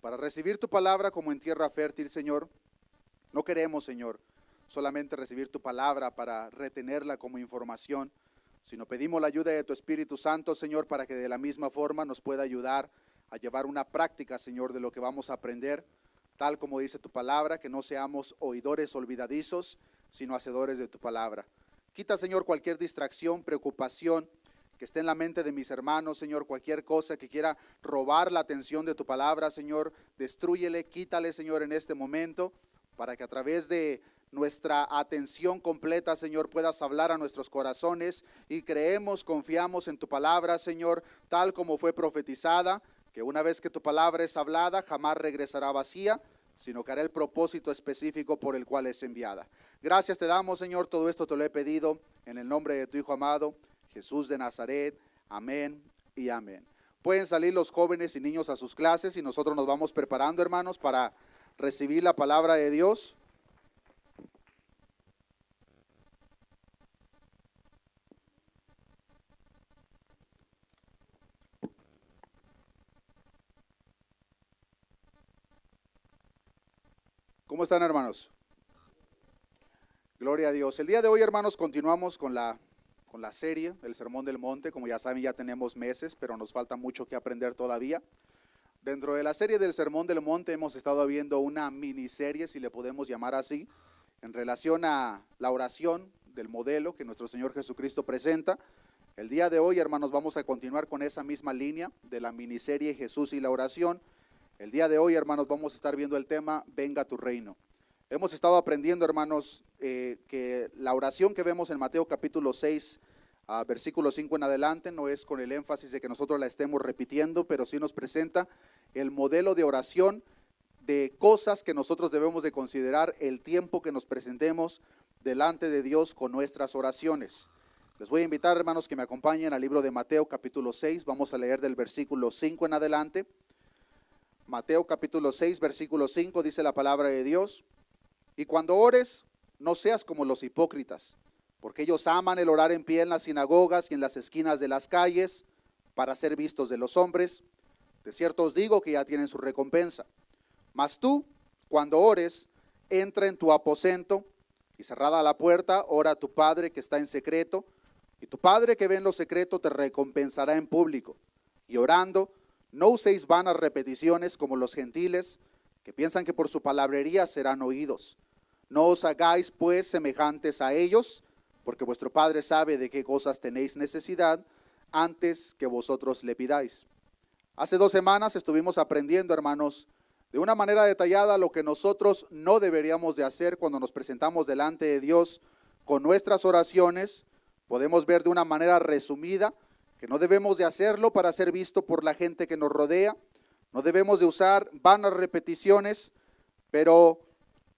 para recibir tu palabra como en tierra fértil, Señor. No queremos, Señor, solamente recibir tu palabra para retenerla como información, sino pedimos la ayuda de tu Espíritu Santo, Señor, para que de la misma forma nos pueda ayudar a llevar una práctica, Señor, de lo que vamos a aprender, tal como dice tu palabra, que no seamos oidores olvidadizos, sino hacedores de tu palabra. Quita, Señor, cualquier distracción, preocupación que esté en la mente de mis hermanos, Señor, cualquier cosa que quiera robar la atención de tu palabra, Señor, destrúyele, quítale, Señor, en este momento, para que a través de nuestra atención completa, Señor, puedas hablar a nuestros corazones y creemos, confiamos en tu palabra, Señor, tal como fue profetizada, que una vez que tu palabra es hablada, jamás regresará vacía, sino que hará el propósito específico por el cual es enviada. Gracias te damos, Señor, todo esto te lo he pedido en el nombre de tu Hijo amado, Jesús de Nazaret. Amén y amén. Pueden salir los jóvenes y niños a sus clases y nosotros nos vamos preparando, hermanos, para recibir la palabra de Dios. ¿Cómo están, hermanos? Gloria a Dios. El día de hoy, hermanos, continuamos con la serie, el Sermón del Monte. Como ya saben, ya tenemos meses, pero nos falta mucho que aprender todavía. Dentro de la serie del Sermón del Monte hemos estado viendo una miniserie, si le podemos llamar así, en relación a la oración del modelo que nuestro Señor Jesucristo presenta. El día de hoy, hermanos, vamos a continuar con esa misma línea de la miniserie Jesús y la oración. El día de hoy, hermanos, vamos a estar viendo el tema Venga tu reino. Hemos estado aprendiendo, hermanos, que la oración que vemos en Mateo capítulo 6, versículo 5 en adelante, no es con el énfasis de que nosotros la estemos repitiendo, pero sí nos presenta el modelo de oración de cosas que nosotros debemos de considerar el tiempo que nos presentemos delante de Dios con nuestras oraciones. Les voy a invitar, hermanos, que me acompañen al libro de Mateo capítulo 6, vamos a leer del versículo 5 en adelante. Mateo capítulo 6, versículo 5 dice la palabra de Dios: y cuando ores, no seas como los hipócritas, porque ellos aman el orar en pie en las sinagogas y en las esquinas de las calles para ser vistos de los hombres. De cierto os digo que ya tienen su recompensa. Mas tú, cuando ores, entra en tu aposento y cerrada la puerta, ora a tu Padre que está en secreto, y tu Padre que ve en lo secreto te recompensará en público. Y orando, no uséis vanas repeticiones como los gentiles, que piensan que por su palabrería serán oídos. No os hagáis pues semejantes a ellos, porque vuestro Padre sabe de qué cosas tenéis necesidad antes que vosotros le pidáis. Hace 2 semanas estuvimos aprendiendo, hermanos, de una manera detallada lo que nosotros no deberíamos de hacer cuando nos presentamos delante de Dios con nuestras oraciones. Podemos ver de una manera resumida que no debemos de hacerlo para ser visto por la gente que nos rodea. No debemos de usar vanas repeticiones, pero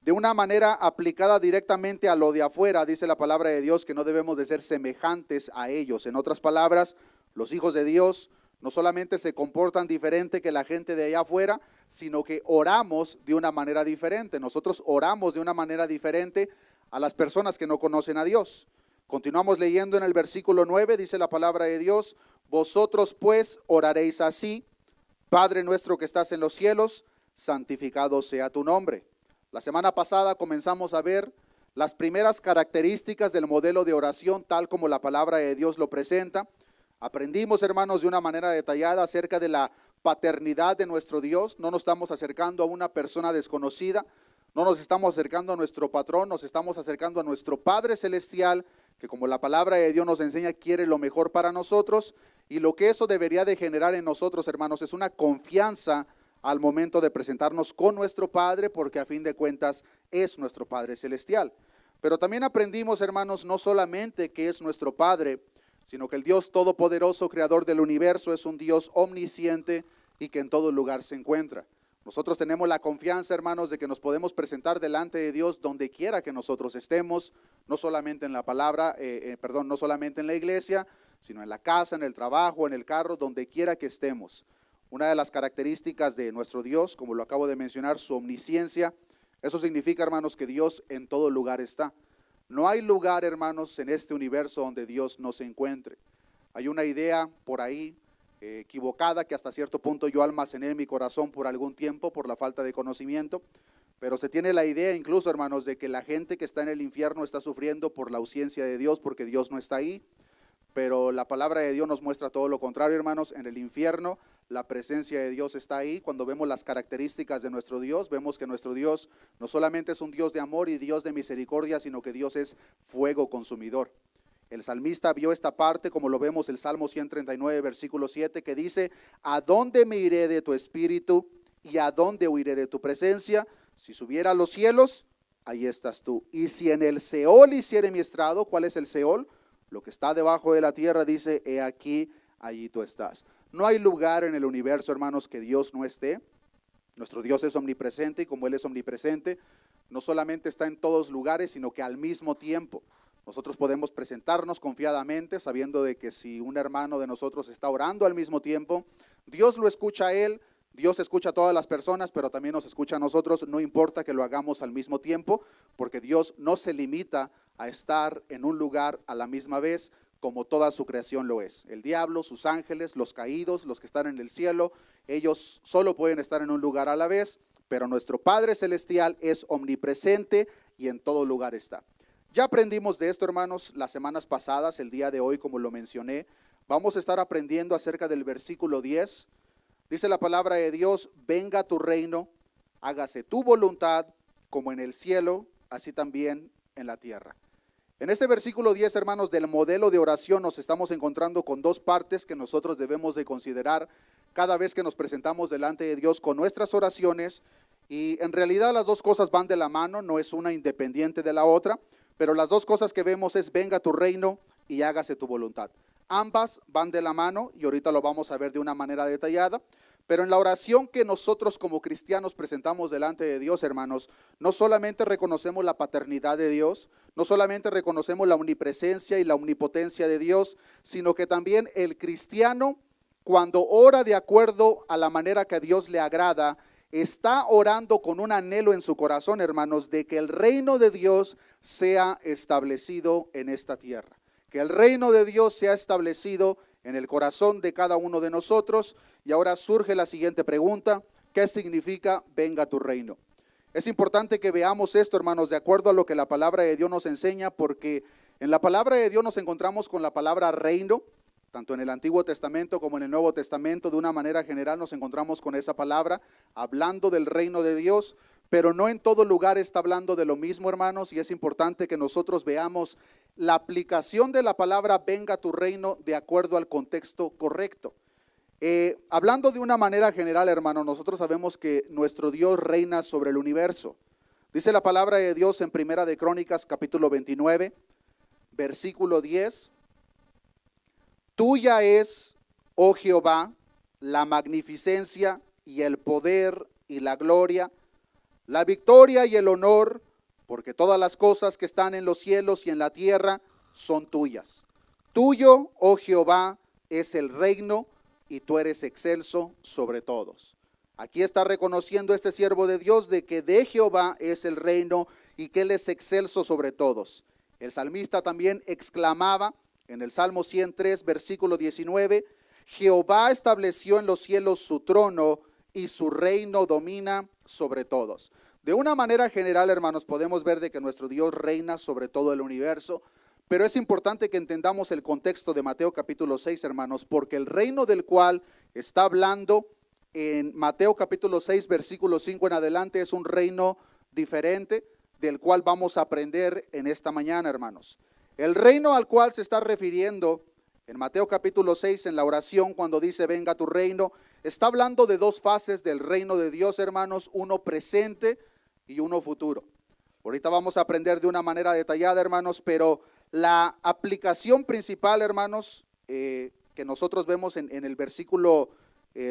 de una manera aplicada directamente a lo de afuera, dice la palabra de Dios que no debemos de ser semejantes a ellos. En otras palabras, los hijos de Dios no solamente se comportan diferente que la gente de allá afuera, sino que oramos de una manera diferente. Nosotros oramos de una manera diferente a las personas que no conocen a Dios. Continuamos leyendo en el versículo 9, dice la palabra de Dios: vosotros pues oraréis así: Padre nuestro que estás en los cielos, santificado sea tu nombre. La semana pasada comenzamos a ver las primeras características del modelo de oración tal como la palabra de Dios lo presenta. Aprendimos, hermanos, de una manera detallada acerca de la paternidad de nuestro Dios. No nos estamos acercando a una persona desconocida, no nos estamos acercando a nuestro patrón, nos estamos acercando a nuestro Padre Celestial, que como la palabra de Dios nos enseña, quiere lo mejor para nosotros. Y lo que eso debería de generar en nosotros, hermanos, es una confianza al momento de presentarnos con nuestro Padre, porque a fin de cuentas es nuestro Padre Celestial. Pero también aprendimos, hermanos, no solamente que es nuestro Padre, sino que el Dios Todopoderoso, Creador del universo, es un Dios omnisciente y que en todo lugar se encuentra. Nosotros tenemos la confianza, hermanos, de que nos podemos presentar delante de Dios donde quiera que nosotros estemos, no solamente en la palabra, no solamente en la iglesia, sino en la casa, en el trabajo, en el carro, donde quiera que estemos. Una de las características de nuestro Dios, como lo acabo de mencionar, su omnisciencia, eso significa, hermanos, que Dios en todo lugar está. No hay lugar, hermanos, en este universo donde Dios no se encuentre. Hay una idea por ahí equivocada que hasta cierto punto yo almacené en mi corazón por algún tiempo por la falta de conocimiento. Pero se tiene la idea incluso, hermanos, de que la gente que está en el infierno está sufriendo por la ausencia de Dios, porque Dios no está ahí. Pero la palabra de Dios nos muestra todo lo contrario, hermanos. En el infierno la presencia de Dios está ahí. Cuando vemos las características de nuestro Dios, vemos que nuestro Dios no solamente es un Dios de amor y Dios de misericordia, sino que Dios es fuego consumidor. El salmista vio esta parte, como lo vemos en el Salmo 139, versículo 7, que dice: ¿a dónde me iré de tu espíritu y a dónde huiré de tu presencia? Si subiera a los cielos, ahí estás tú. Y si en el Seol hiciere mi estrado, ¿cuál es el Seol? Lo que está debajo de la tierra, dice: he aquí, allí tú estás. No hay lugar en el universo, hermanos, que Dios no esté. Nuestro Dios es omnipresente, y como Él es omnipresente, no solamente está en todos lugares, sino que al mismo tiempo nosotros podemos presentarnos confiadamente, sabiendo de que si un hermano de nosotros está orando al mismo tiempo, Dios lo escucha a él. Dios escucha a todas las personas, pero también nos escucha a nosotros, no importa que lo hagamos al mismo tiempo, porque Dios no se limita a estar en un lugar a la misma vez, como toda su creación lo es. El diablo, sus ángeles, los caídos, los que están en el cielo, ellos solo pueden estar en un lugar a la vez, pero nuestro Padre Celestial es omnipresente y en todo lugar está. Ya aprendimos de esto, hermanos, las semanas pasadas. El día de hoy, como lo mencioné, vamos a estar aprendiendo acerca del versículo 10. Dice la palabra de Dios: venga tu reino, hágase tu voluntad, como en el cielo, así también en la tierra. En este versículo 10, hermanos, del modelo de oración nos estamos encontrando con dos partes que nosotros debemos de considerar cada vez que nos presentamos delante de Dios con nuestras oraciones. Y en realidad las dos cosas van de la mano, no es una independiente de la otra, pero las dos cosas que vemos es: venga tu reino y hágase tu voluntad. Ambas van de la mano y ahorita lo vamos a ver de una manera detallada. Pero en la oración que nosotros como cristianos presentamos delante de Dios, hermanos, no solamente reconocemos la paternidad de Dios, no solamente reconocemos la omnipresencia y la omnipotencia de Dios, sino que también el cristiano, cuando ora de acuerdo a la manera que a Dios le agrada, está orando con un anhelo en su corazón, hermanos, de que el reino de Dios sea establecido en esta tierra. Que el reino de Dios sea establecido en el corazón de cada uno de nosotros. Y ahora surge la siguiente pregunta: ¿qué significa venga tu reino? Es importante que veamos esto, hermanos, de acuerdo a lo que la palabra de Dios nos enseña, porque en la palabra de Dios nos encontramos con la palabra reino, tanto en el Antiguo Testamento como en el Nuevo Testamento. De una manera general nos encontramos con esa palabra, hablando del reino de Dios, pero no en todo lugar está hablando de lo mismo, hermanos, y es importante que nosotros veamos la aplicación de la palabra venga tu reino de acuerdo al contexto correcto. Hablando de una manera general, hermano, nosotros sabemos que nuestro Dios reina sobre el universo. Dice la palabra de Dios en Primera de Crónicas, capítulo 29, versículo 10. Tuya es, oh Jehová, la magnificencia y el poder y la gloria, la victoria y el honor, porque todas las cosas que están en los cielos y en la tierra son tuyas. Tuyo, oh Jehová, es el reino, y tú eres excelso sobre todos. Aquí está reconociendo este siervo de Dios de que de Jehová es el reino y que Él es excelso sobre todos. El salmista también exclamaba en el Salmo 103, versículo 19, Jehová estableció en los cielos su trono y su reino domina sobre todos. De una manera general, hermanos, podemos ver de que nuestro Dios reina sobre todo el universo, pero es importante que entendamos el contexto de Mateo capítulo 6, hermanos, porque el reino del cual está hablando en Mateo capítulo 6, versículo 5 en adelante, es un reino diferente del cual vamos a aprender en esta mañana, hermanos. El reino al cual se está refiriendo en Mateo capítulo 6 en la oración cuando dice venga tu reino, está hablando de dos fases del reino de Dios, hermanos, uno presente y uno futuro. Ahorita vamos a aprender de una manera detallada, hermanos, pero la aplicación principal, hermanos, que nosotros vemos en el versículo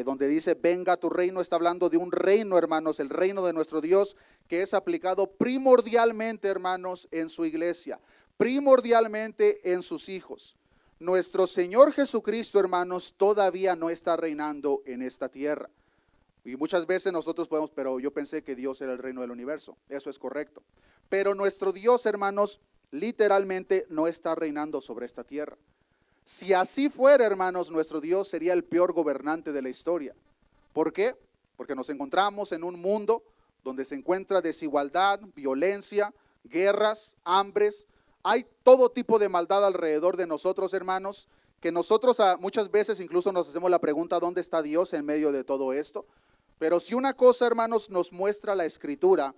donde dice venga tu reino, está hablando de un reino, hermanos, el reino de nuestro Dios, que es aplicado primordialmente, hermanos, en su iglesia, primordialmente en sus hijos. Nuestro Señor Jesucristo, hermanos, todavía no está reinando en esta tierra. Y muchas veces nosotros podemos, pero yo pensé que Dios era el reino del universo. Eso es correcto. Pero nuestro Dios, hermanos, literalmente no está reinando sobre esta tierra. Si así fuera, hermanos, nuestro Dios sería el peor gobernante de la historia. ¿Por qué? Porque nos encontramos en un mundo donde se encuentra desigualdad, violencia, guerras, hambres. Hay todo tipo de maldad alrededor de nosotros, hermanos, que nosotros muchas veces incluso nos hacemos la pregunta, ¿dónde está Dios en medio de todo esto? Pero si una cosa, hermanos, nos muestra la Escritura,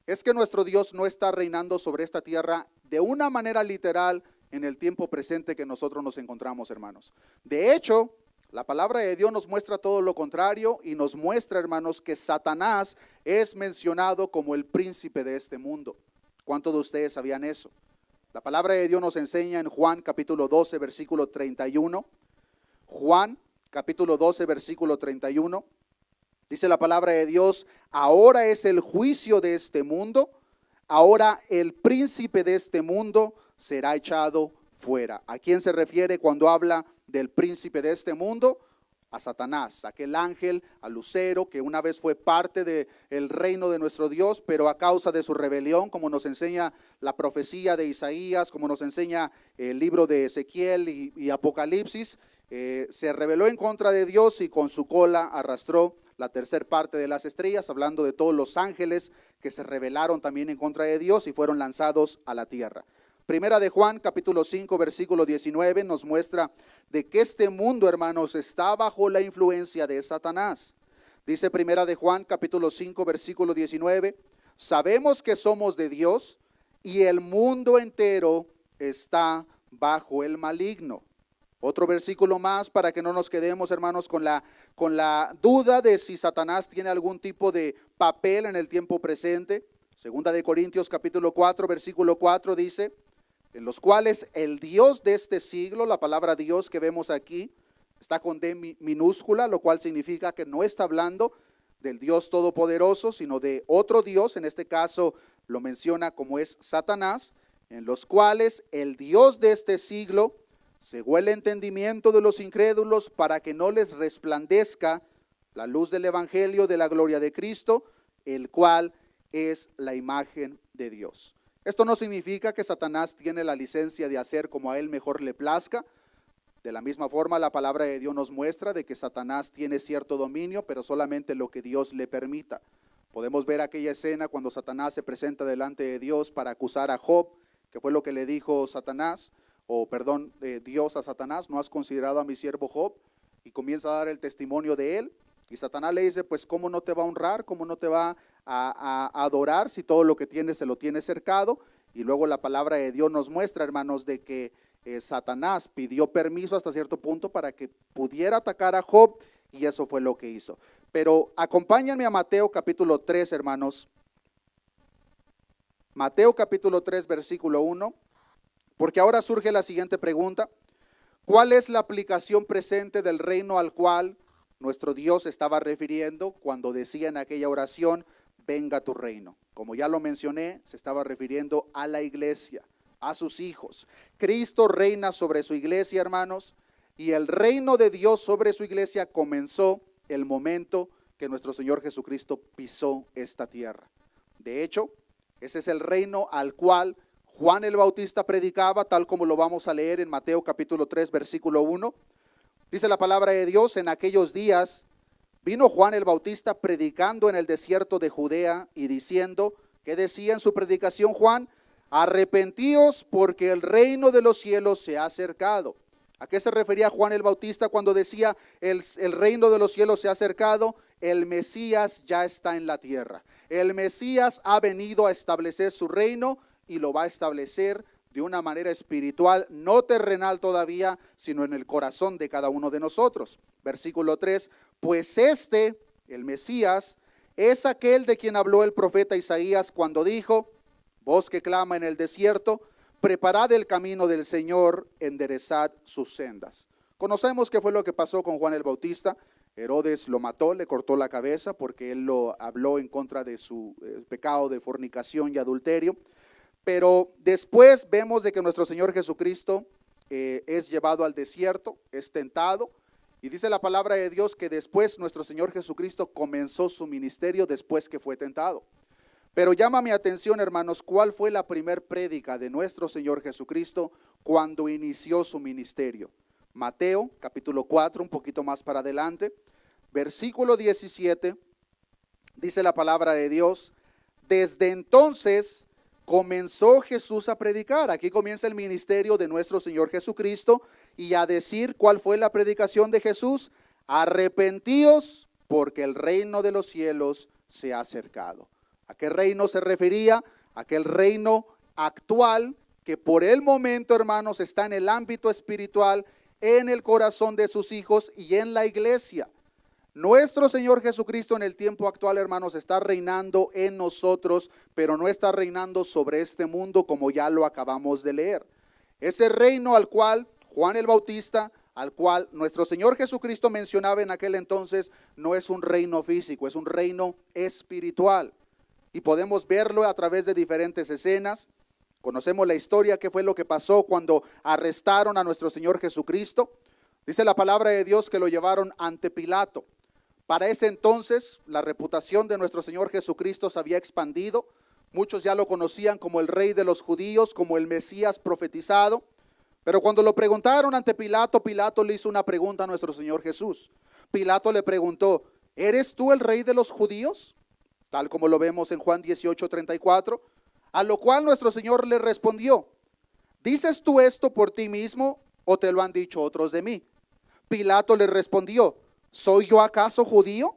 es que nuestro Dios no está reinando sobre esta tierra de una manera literal en el tiempo presente que nosotros nos encontramos, hermanos. De hecho, la palabra de Dios nos muestra todo lo contrario y nos muestra, hermanos, que Satanás es mencionado como el príncipe de este mundo. ¿Cuántos de ustedes sabían eso? La palabra de Dios nos enseña en Juan capítulo 12, versículo 31. Juan capítulo 12, versículo 31. Dice la palabra de Dios, ahora es el juicio de este mundo, ahora el príncipe de este mundo será echado fuera. ¿A quién se refiere cuando habla del príncipe de este mundo? A Satanás, aquel ángel, a Lucero, que una vez fue parte del reino de nuestro Dios, pero a causa de su rebelión, como nos enseña la profecía de Isaías, como nos enseña el libro de Ezequiel y Apocalipsis, se rebeló en contra de Dios y con su cola arrastró la tercera parte de las estrellas, hablando de todos los ángeles que se rebelaron también en contra de Dios y fueron lanzados a la tierra. Primera de Juan, capítulo 5, versículo 19, nos muestra de que este mundo, hermanos, está bajo la influencia de Satanás. Dice Primera de Juan, capítulo 5, versículo 19, sabemos que somos de Dios y el mundo entero está bajo el maligno. Otro versículo más para que no nos quedemos, hermanos, con la duda de si Satanás tiene algún tipo de papel en el tiempo presente. Segunda de Corintios capítulo 4, versículo 4 dice, en los cuales el Dios de este siglo, la palabra Dios que vemos aquí, está con D minúscula, lo cual significa que no está hablando del Dios todopoderoso, sino de otro Dios, en este caso lo menciona como es Satanás, en los cuales el Dios de este siglo cegó el entendimiento de los incrédulos para que no les resplandezca la luz del evangelio de la gloria de Cristo, el cual es la imagen de Dios. Esto no significa que Satanás tiene la licencia de hacer como a él mejor le plazca. De la misma forma, la palabra de Dios nos muestra de que Satanás tiene cierto dominio, pero solamente lo que Dios le permita. Podemos ver aquella escena cuando Satanás se presenta delante de Dios para acusar a Job, que fue lo que le dijo Dios a Satanás, ¿no has considerado a mi siervo Job? Y comienza a dar el testimonio de él. Y Satanás le dice, pues ¿cómo no te va a honrar? ¿Cómo no te va a adorar si todo lo que tiene se lo tiene cercado? Y luego la palabra de Dios nos muestra, hermanos, de que Satanás pidió permiso hasta cierto punto para que pudiera atacar a Job, y eso fue lo que hizo. Pero acompáñenme a Mateo capítulo 3, hermanos. Mateo capítulo 3, versículo 1, porque ahora surge la siguiente pregunta. ¿Cuál es la aplicación presente del reino al cual nuestro Dios estaba refiriendo cuando decía en aquella oración, venga tu reino? Como ya lo mencioné, se estaba refiriendo a la iglesia, a sus hijos. Cristo reina sobre su iglesia, hermanos, y el reino de Dios sobre su iglesia comenzó el momento que nuestro Señor Jesucristo pisó esta tierra. De hecho, ese es el reino al cual Juan el Bautista predicaba, tal como lo vamos a leer en Mateo capítulo 3, versículo 1. Dice la palabra de Dios, en aquellos días vino Juan el Bautista predicando en el desierto de Judea y diciendo, ¿qué decía en su predicación Juan? Arrepentíos porque el reino de los cielos se ha acercado. ¿A qué se refería Juan el Bautista cuando decía el reino de los cielos se ha acercado? El Mesías ya está en la tierra. El Mesías ha venido a establecer su reino y lo va a establecer de una manera espiritual, no terrenal todavía, sino en el corazón de cada uno de nosotros. Versículo 3, pues el Mesías, es aquel de quien habló el profeta Isaías cuando dijo, voz que clama en el desierto, preparad el camino del Señor, enderezad sus sendas. Conocemos qué fue lo que pasó con Juan el Bautista. Herodes lo mató, le cortó la cabeza porque él lo habló en contra de su pecado de fornicación y adulterio. Pero después vemos de que nuestro Señor Jesucristo es llevado al desierto, es tentado. Y dice la palabra de Dios que después nuestro Señor Jesucristo comenzó su ministerio después que fue tentado. Pero llama mi atención, hermanos, ¿cuál fue la primer prédica de nuestro Señor Jesucristo cuando inició su ministerio? Mateo capítulo 4, un poquito más para adelante, versículo 17, dice la palabra de Dios: desde entonces comenzó Jesús a predicar. Aquí comienza el ministerio de nuestro Señor Jesucristo y a decir cuál fue la predicación de Jesús: arrepentíos porque el reino de los cielos se ha acercado. ¿A qué reino se refería? Aquel reino actual que por el momento, hermanos, está en el ámbito espiritual, en el corazón de sus hijos y en la iglesia. Nuestro Señor Jesucristo en el tiempo actual, hermanos, está reinando en nosotros, pero no está reinando sobre este mundo como ya lo acabamos de leer. Ese reino al cual Juan el Bautista, al cual nuestro Señor Jesucristo mencionaba en aquel entonces, no es un reino físico, es un reino espiritual. Y podemos verlo a través de diferentes escenas. Conocemos la historia, qué fue lo que pasó cuando arrestaron a nuestro Señor Jesucristo. Dice la palabra de Dios que lo llevaron ante Pilato. Para ese entonces, la reputación de nuestro Señor Jesucristo se había expandido. Muchos ya lo conocían como el Rey de los Judíos, como el Mesías profetizado. Pero cuando lo preguntaron ante Pilato, Pilato le hizo una pregunta a nuestro Señor Jesús. Pilato le preguntó: ¿eres tú el Rey de los Judíos? Tal como lo vemos en Juan 18:34. A lo cual nuestro Señor le respondió: ¿dices tú esto por ti mismo o te lo han dicho otros de mí? Pilato le respondió: ¿soy yo acaso judío?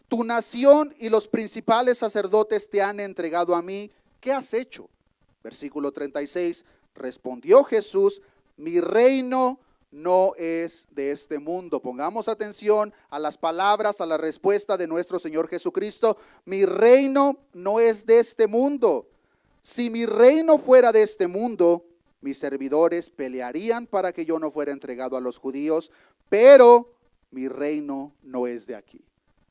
Tu nación y los principales sacerdotes te han entregado a mí. ¿Qué has hecho? Versículo 36, respondió Jesús: mi reino no es de este mundo. Pongamos atención a las palabras, a la respuesta de nuestro Señor Jesucristo. Mi reino no es de este mundo. Si mi reino fuera de este mundo, mis servidores pelearían para que yo no fuera entregado a los judíos, pero mi reino no es de aquí.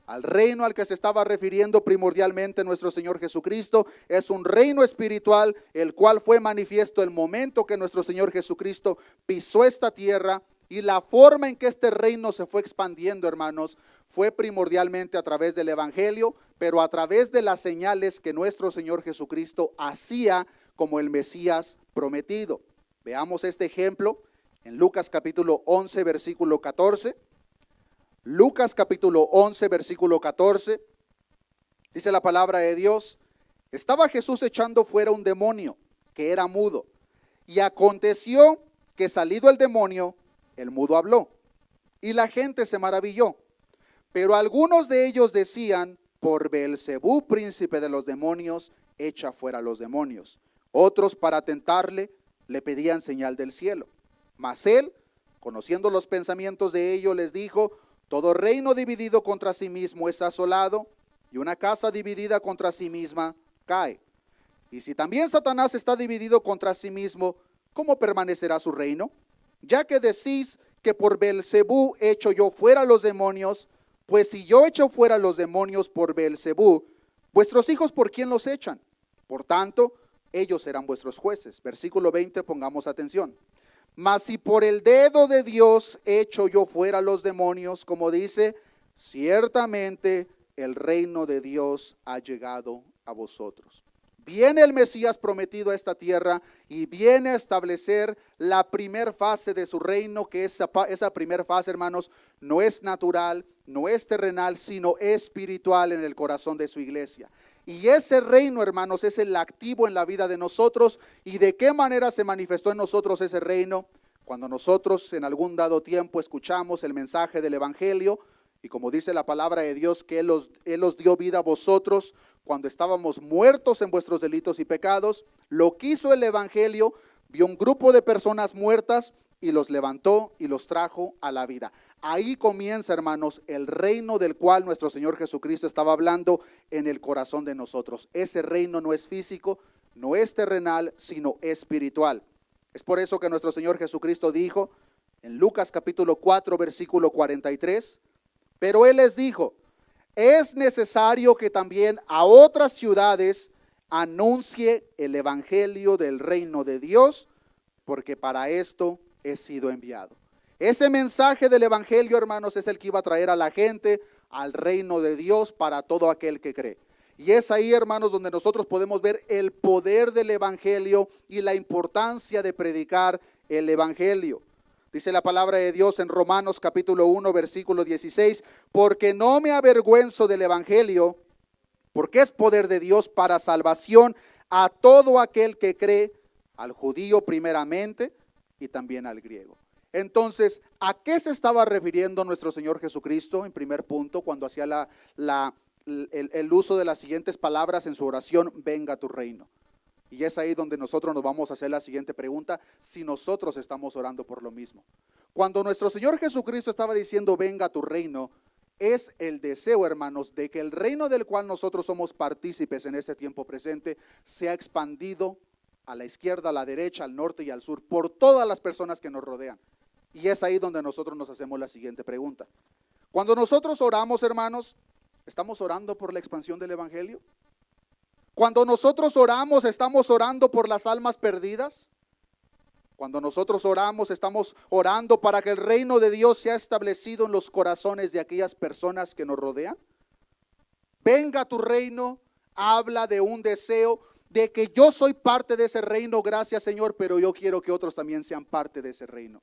Al reino al que se estaba refiriendo primordialmente nuestro Señor Jesucristo es un reino espiritual, el cual fue manifiesto el momento que nuestro Señor Jesucristo pisó esta tierra, y la forma en que este reino se fue expandiendo, hermanos, fue primordialmente a través del evangelio, pero a través de las señales que nuestro Señor Jesucristo hacía como el Mesías prometido. Veamos este ejemplo en Lucas capítulo 11, versículo 14. Lucas capítulo 11, versículo 14, dice la palabra de Dios: estaba Jesús echando fuera un demonio que era mudo, y aconteció que salido el demonio, el mudo habló, y la gente se maravilló. Pero algunos de ellos decían: por Beelzebú, príncipe de los demonios, echa fuera los demonios. Otros, para tentarle, le pedían señal del cielo. Mas él, conociendo los pensamientos de ellos, les dijo: todo reino dividido contra sí mismo es asolado, y una casa dividida contra sí misma cae. Y si también Satanás está dividido contra sí mismo, ¿cómo permanecerá su reino? Ya que decís que por Beelzebú echo yo fuera los demonios, pues si yo echo fuera los demonios por Beelzebú, vuestros hijos ¿por quién los echan? Por tanto, ellos serán vuestros jueces. Versículo 20, pongamos atención. Mas si por el dedo de Dios echo yo fuera los demonios, como dice, ciertamente el reino de Dios ha llegado a vosotros. Viene el Mesías prometido a esta tierra y viene a establecer la primer fase de su reino, que esa primer fase, hermanos, no es natural, no es terrenal, sino espiritual en el corazón de su iglesia. Y ese reino, hermanos, es el activo en la vida de nosotros. ¿Y de qué manera se manifestó en nosotros ese reino? Cuando nosotros en algún dado tiempo escuchamos el mensaje del evangelio, y como dice la palabra de Dios, que Él os dio vida a vosotros cuando estábamos muertos en vuestros delitos y pecados. Lo quiso el evangelio, vio un grupo de personas muertas y los levantó y los trajo a la vida. Ahí comienza, hermanos, el reino del cual nuestro Señor Jesucristo estaba hablando en el corazón de nosotros. Ese reino no es físico, no es terrenal, sino espiritual. Es por eso que nuestro Señor Jesucristo dijo en Lucas capítulo 4, versículo 43, pero Él les dijo: es necesario que también a otras ciudades anuncie el evangelio del reino de Dios, porque para esto he sido enviado. Ese mensaje del evangelio, hermanos, es el que iba a traer a la gente al reino de Dios para todo aquel que cree. Y es ahí, hermanos, donde nosotros podemos ver el poder del evangelio y la importancia de predicar el evangelio. Dice la palabra de Dios en Romanos capítulo 1, versículo 16, porque no me avergüenzo del evangelio, porque es poder de Dios para salvación a todo aquel que cree, al judío primeramente y también al griego. Entonces, ¿a qué se estaba refiriendo nuestro Señor Jesucristo en primer punto cuando hacía el uso de las siguientes palabras en su oración: venga tu reino? Y es ahí donde nosotros nos vamos a hacer la siguiente pregunta, si nosotros estamos orando por lo mismo. Cuando nuestro Señor Jesucristo estaba diciendo venga tu reino, es el deseo, hermanos, de que el reino del cual nosotros somos partícipes en este tiempo presente sea expandido a la izquierda, a la derecha, al norte y al sur, por todas las personas que nos rodean. Y es ahí donde nosotros nos hacemos la siguiente pregunta. Cuando nosotros oramos, hermanos, ¿estamos orando por la expansión del evangelio? Cuando nosotros oramos, ¿estamos orando por las almas perdidas? Cuando nosotros oramos, estamos orando para que el reino de Dios sea establecido en los corazones de aquellas personas que nos rodean. Venga tu reino, habla de un deseo de que yo soy parte de ese reino, gracias Señor, pero yo quiero que otros también sean parte de ese reino.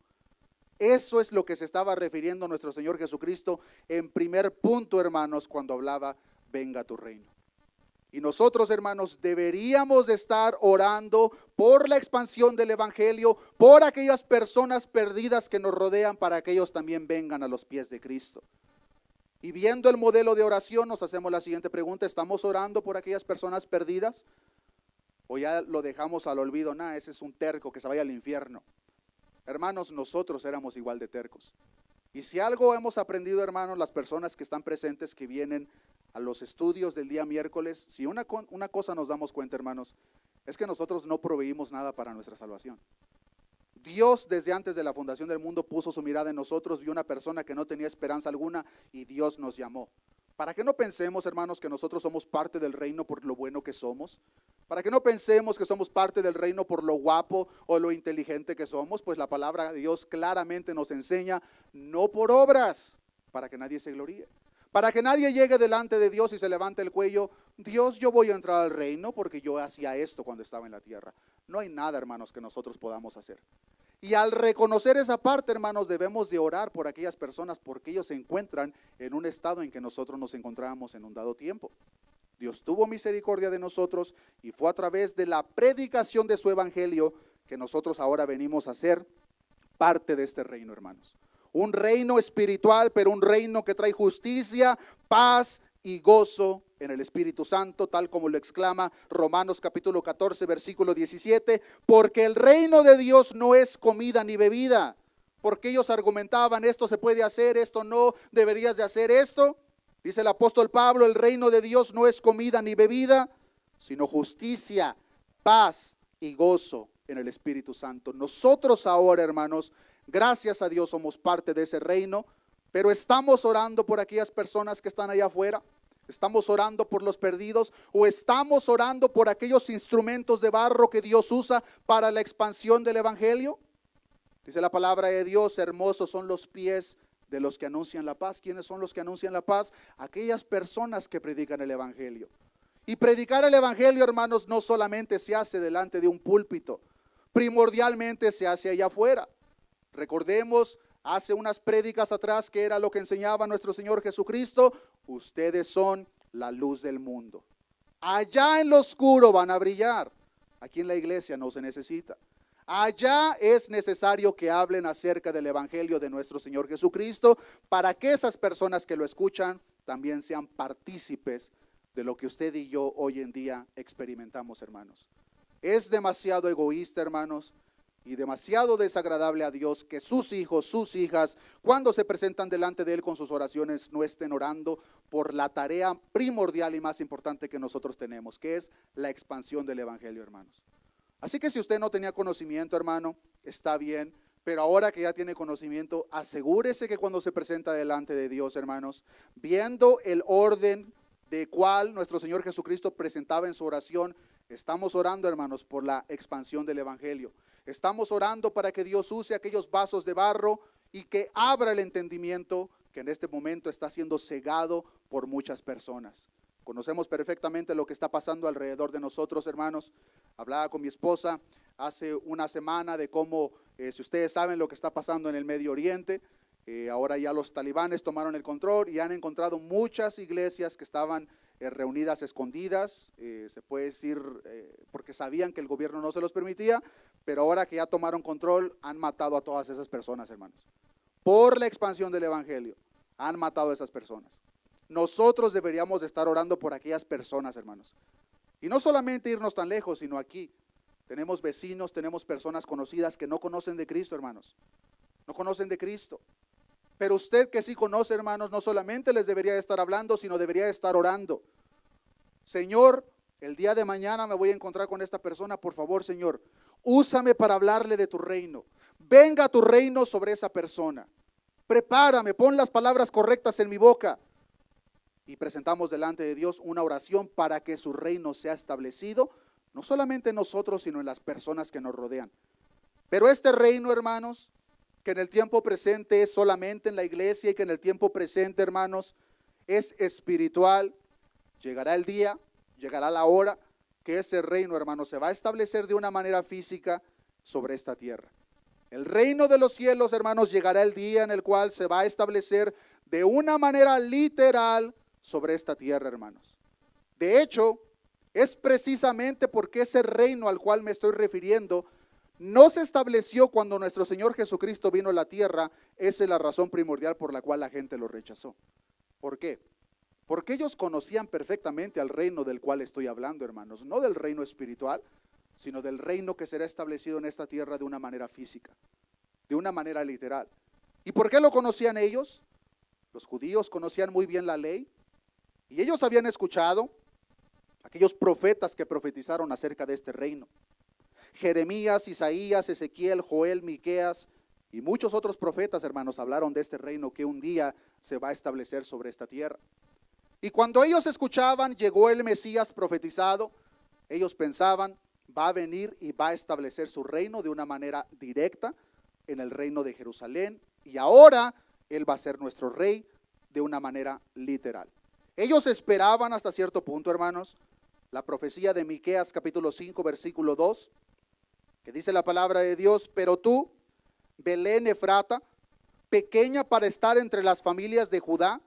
Eso es lo que se estaba refiriendo nuestro Señor Jesucristo en primer punto, hermanos, cuando hablaba venga tu reino. Y nosotros, hermanos, deberíamos de estar orando por la expansión del evangelio, por aquellas personas perdidas que nos rodean, para que ellos también vengan a los pies de Cristo. Y viendo el modelo de oración, nos hacemos la siguiente pregunta: ¿estamos orando por aquellas personas perdidas? ¿O ya lo dejamos al olvido? Nah, ese es un terco, que se vaya al infierno. Hermanos, nosotros éramos igual de tercos. Y si algo hemos aprendido, hermanos, las personas que están presentes, que vienen a los estudios del día miércoles, si una cosa nos damos cuenta, hermanos, es que nosotros no proveímos nada para nuestra salvación. Dios, desde antes de la fundación del mundo, puso su mirada en nosotros, vio una persona que no tenía esperanza alguna y Dios nos llamó. Para que no pensemos, hermanos, que nosotros somos parte del reino por lo bueno que somos. Para que no pensemos que somos parte del reino por lo guapo o lo inteligente que somos, pues la palabra de Dios claramente nos enseña, no por obras, para que nadie se gloríe. Para que nadie llegue delante de Dios y se levante el cuello: Dios, yo voy a entrar al reino porque yo hacía esto cuando estaba en la tierra. No hay nada, hermanos, que nosotros podamos hacer. Y al reconocer esa parte, hermanos, debemos de orar por aquellas personas, porque ellos se encuentran en un estado en que nosotros nos encontrábamos en un dado tiempo. Dios tuvo misericordia de nosotros y fue a través de la predicación de su evangelio que nosotros ahora venimos a ser parte de este reino, hermanos. Un reino espiritual, pero un reino que trae justicia, paz y gozo en el Espíritu Santo, tal como lo exclama Romanos capítulo 14, versículo 17, porque el reino de Dios no es comida ni bebida. Porque ellos argumentaban, esto se puede hacer, esto no, deberías de hacer esto. Dice el apóstol Pablo, el reino de Dios no es comida ni bebida, sino justicia, paz y gozo en el Espíritu Santo. Nosotros ahora, hermanos, gracias a Dios somos parte de ese reino, pero estamos orando por aquellas personas que están allá afuera. ¿Estamos orando por los perdidos o estamos orando por aquellos instrumentos de barro que Dios usa para la expansión del evangelio? Dice la palabra de Dios, hermosos son los pies de los que anuncian la paz. ¿Quiénes son los que anuncian la paz? Aquellas personas que predican el evangelio. Y predicar el evangelio, hermanos, no solamente se hace delante de un púlpito, primordialmente se hace allá afuera. Recordemos hace unas prédicas atrás que era lo que enseñaba nuestro Señor Jesucristo: ustedes son la luz del mundo. Allá en lo oscuro van a brillar. Aquí en la iglesia no se necesita. Allá es necesario que hablen acerca del evangelio de nuestro Señor Jesucristo, para que esas personas que lo escuchan también sean partícipes de lo que usted y yo hoy en día experimentamos, hermanos. Es demasiado egoísta, hermanos, y demasiado desagradable a Dios que sus hijos, sus hijas, cuando se presentan delante de Él con sus oraciones, no estén orando por la tarea primordial y más importante que nosotros tenemos, que es la expansión del evangelio, hermanos. Así que si usted no tenía conocimiento, hermano, está bien, pero ahora que ya tiene conocimiento, asegúrese que cuando se presenta delante de Dios, hermanos, viendo el orden de cual nuestro Señor Jesucristo presentaba en su oración, estamos orando, hermanos, por la expansión del evangelio. Estamos orando para que Dios use aquellos vasos de barro y que abra el entendimiento que en este momento está siendo cegado por muchas personas. Conocemos perfectamente lo que está pasando alrededor de nosotros, hermanos. Hablaba con mi esposa hace una semana de cómo, si ustedes saben lo que está pasando en el Medio Oriente, ahora ya los talibanes tomaron el control y han encontrado muchas iglesias que estaban reunidas escondidas, se puede decir, porque sabían que el gobierno no se los permitía, pero ahora que ya tomaron control, han matado a todas esas personas, hermanos. Por la expansión del evangelio, han matado a esas personas. Nosotros deberíamos estar orando por aquellas personas, hermanos. Y no solamente irnos tan lejos, sino aquí. Tenemos vecinos, tenemos personas conocidas que no conocen de Cristo, hermanos. No conocen de Cristo. Pero usted que sí conoce, hermanos, no solamente les debería estar hablando, sino debería estar orando. Señor, el día de mañana me voy a encontrar con esta persona, por favor, Señor, úsame para hablarle de tu reino. Venga tu reino sobre esa persona. Prepárame, pon las palabras correctas en mi boca. Y presentamos delante de Dios una oración para que su reino sea establecido, no solamente en nosotros, sino en las personas que nos rodean. Pero este reino, hermanos, que en el tiempo presente es solamente en la iglesia y que en el tiempo presente, hermanos, es espiritual, llegará el día, llegará la hora que ese reino, hermanos, se va a establecer de una manera física sobre esta tierra. El reino de los cielos, hermanos, llegará el día en el cual se va a establecer de una manera literal sobre esta tierra, hermanos. De hecho, es precisamente porque ese reino al cual me estoy refiriendo no se estableció cuando nuestro Señor Jesucristo vino a la tierra. Esa es la razón primordial por la cual la gente lo rechazó. ¿Por qué? Porque ellos conocían perfectamente al reino del cual estoy hablando, hermanos. No del reino espiritual, sino del reino que será establecido en esta tierra de una manera física, de una manera literal. ¿Y por qué lo conocían ellos? Los judíos conocían muy bien la ley y ellos habían escuchado aquellos profetas que profetizaron acerca de este reino. Jeremías, Isaías, Ezequiel, Joel, Miqueas y muchos otros profetas, hermanos, hablaron de este reino que un día se va a establecer sobre esta tierra. Y cuando ellos escuchaban, llegó el Mesías profetizado, ellos pensaban, va a venir y va a establecer su reino de una manera directa en el reino de Jerusalén, y ahora Él va a ser nuestro rey de una manera literal. Ellos esperaban hasta cierto punto, hermanos, la profecía de Miqueas capítulo 5 versículo 2, que dice la palabra de Dios: pero tú, Belén Efrata, pequeña para estar entre las familias de Judá,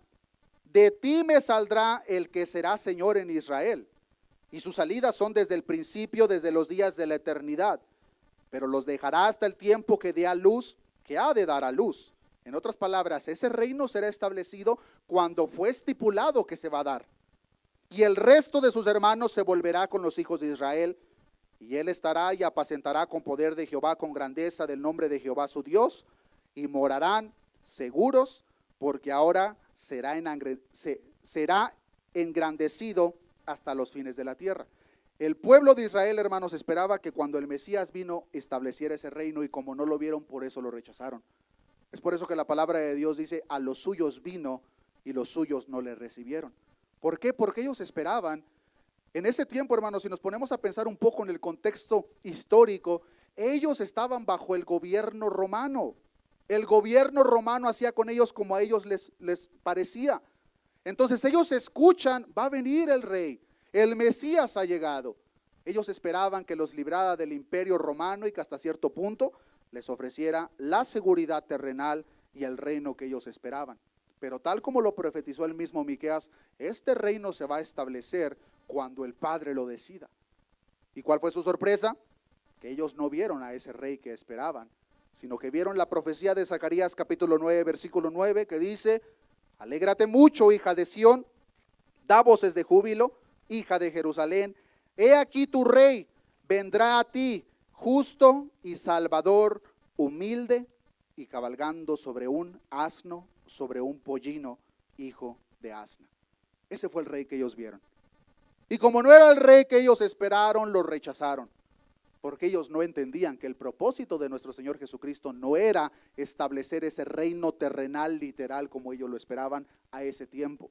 de ti me saldrá el que será Señor en Israel, y sus salidas son desde el principio, desde los días de la eternidad, pero los dejará hasta el tiempo que dé a luz, que ha de dar a luz. En otras palabras, ese reino será establecido cuando fue estipulado que se va a dar. Y el resto de sus hermanos se volverá con los hijos de Israel, y él estará y apacentará con poder de Jehová, con grandeza del nombre de Jehová su Dios, y morarán seguros, porque ahora será engrandecido hasta los fines de la tierra. El pueblo de Israel, hermanos, esperaba que cuando el Mesías vino estableciera ese reino, y como no lo vieron, por eso lo rechazaron. Es por eso que la palabra de Dios dice: a los suyos vino y los suyos no le recibieron. ¿Por qué? Porque ellos esperaban. En ese tiempo, hermanos, si nos ponemos a pensar un poco en el contexto histórico, ellos estaban bajo el gobierno romano. El gobierno romano hacía con ellos como a ellos les parecía. Entonces ellos escuchan, va a venir el rey, el Mesías ha llegado. Ellos esperaban que los librara del imperio romano y que hasta cierto punto les ofreciera la seguridad terrenal y el reino que ellos esperaban. Pero tal como lo profetizó el mismo Miqueas, este reino se va a establecer cuando el Padre lo decida. ¿Y cuál fue su sorpresa? Que ellos no vieron a ese rey que esperaban, sino que vieron la profecía de Zacarías capítulo 9, versículo 9, que dice: alégrate mucho, hija de Sión, da voces de júbilo, hija de Jerusalén, he aquí tu rey vendrá a ti, justo y salvador, humilde y cabalgando sobre un asno, sobre un pollino, hijo de asna. Ese fue el rey que ellos vieron. Y como no era el rey que ellos esperaron, lo rechazaron, porque ellos no entendían que el propósito de nuestro Señor Jesucristo no era establecer ese reino terrenal literal como ellos lo esperaban a ese tiempo.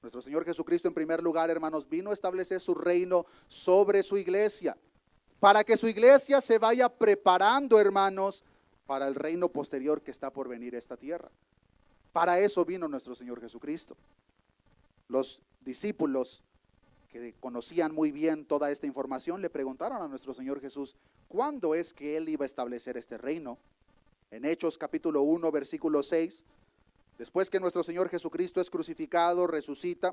Nuestro Señor Jesucristo, en primer lugar, hermanos, vino a establecer su reino sobre su iglesia, para que su iglesia se vaya preparando, hermanos, para el reino posterior que está por venir a esta tierra. Para eso vino nuestro Señor Jesucristo. Los discípulos que conocían muy bien toda esta información, le preguntaron a nuestro Señor Jesús, ¿cuándo es que Él iba a establecer este reino? En Hechos capítulo 1, versículo 6, después que nuestro Señor Jesucristo es crucificado, resucita,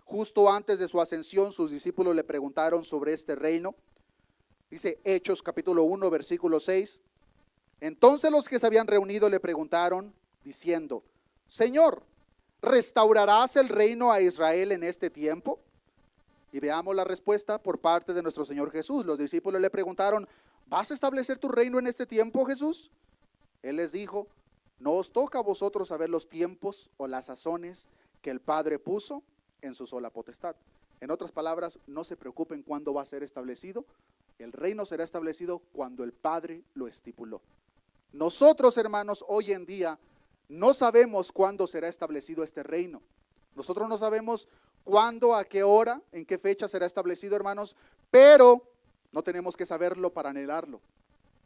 justo antes de su ascensión, sus discípulos le preguntaron sobre este reino. Dice Hechos capítulo 1, versículo 6. Entonces los que se habían reunido le preguntaron, diciendo, Señor, ¿restaurarás el reino a Israel en este tiempo? Y veamos la respuesta por parte de nuestro Señor Jesús. Los discípulos le preguntaron, ¿vas a establecer tu reino en este tiempo, Jesús? Él les dijo, no os toca a vosotros saber los tiempos o las sazones que el Padre puso en su sola potestad. En otras palabras, no se preocupen cuándo va a ser establecido. El reino será establecido cuando el Padre lo estipuló. Nosotros, hermanos, hoy en día no sabemos cuándo será establecido este reino. Nosotros no sabemos cuándo, a qué hora, en qué fecha será establecido, hermanos, pero no tenemos que saberlo para anhelarlo.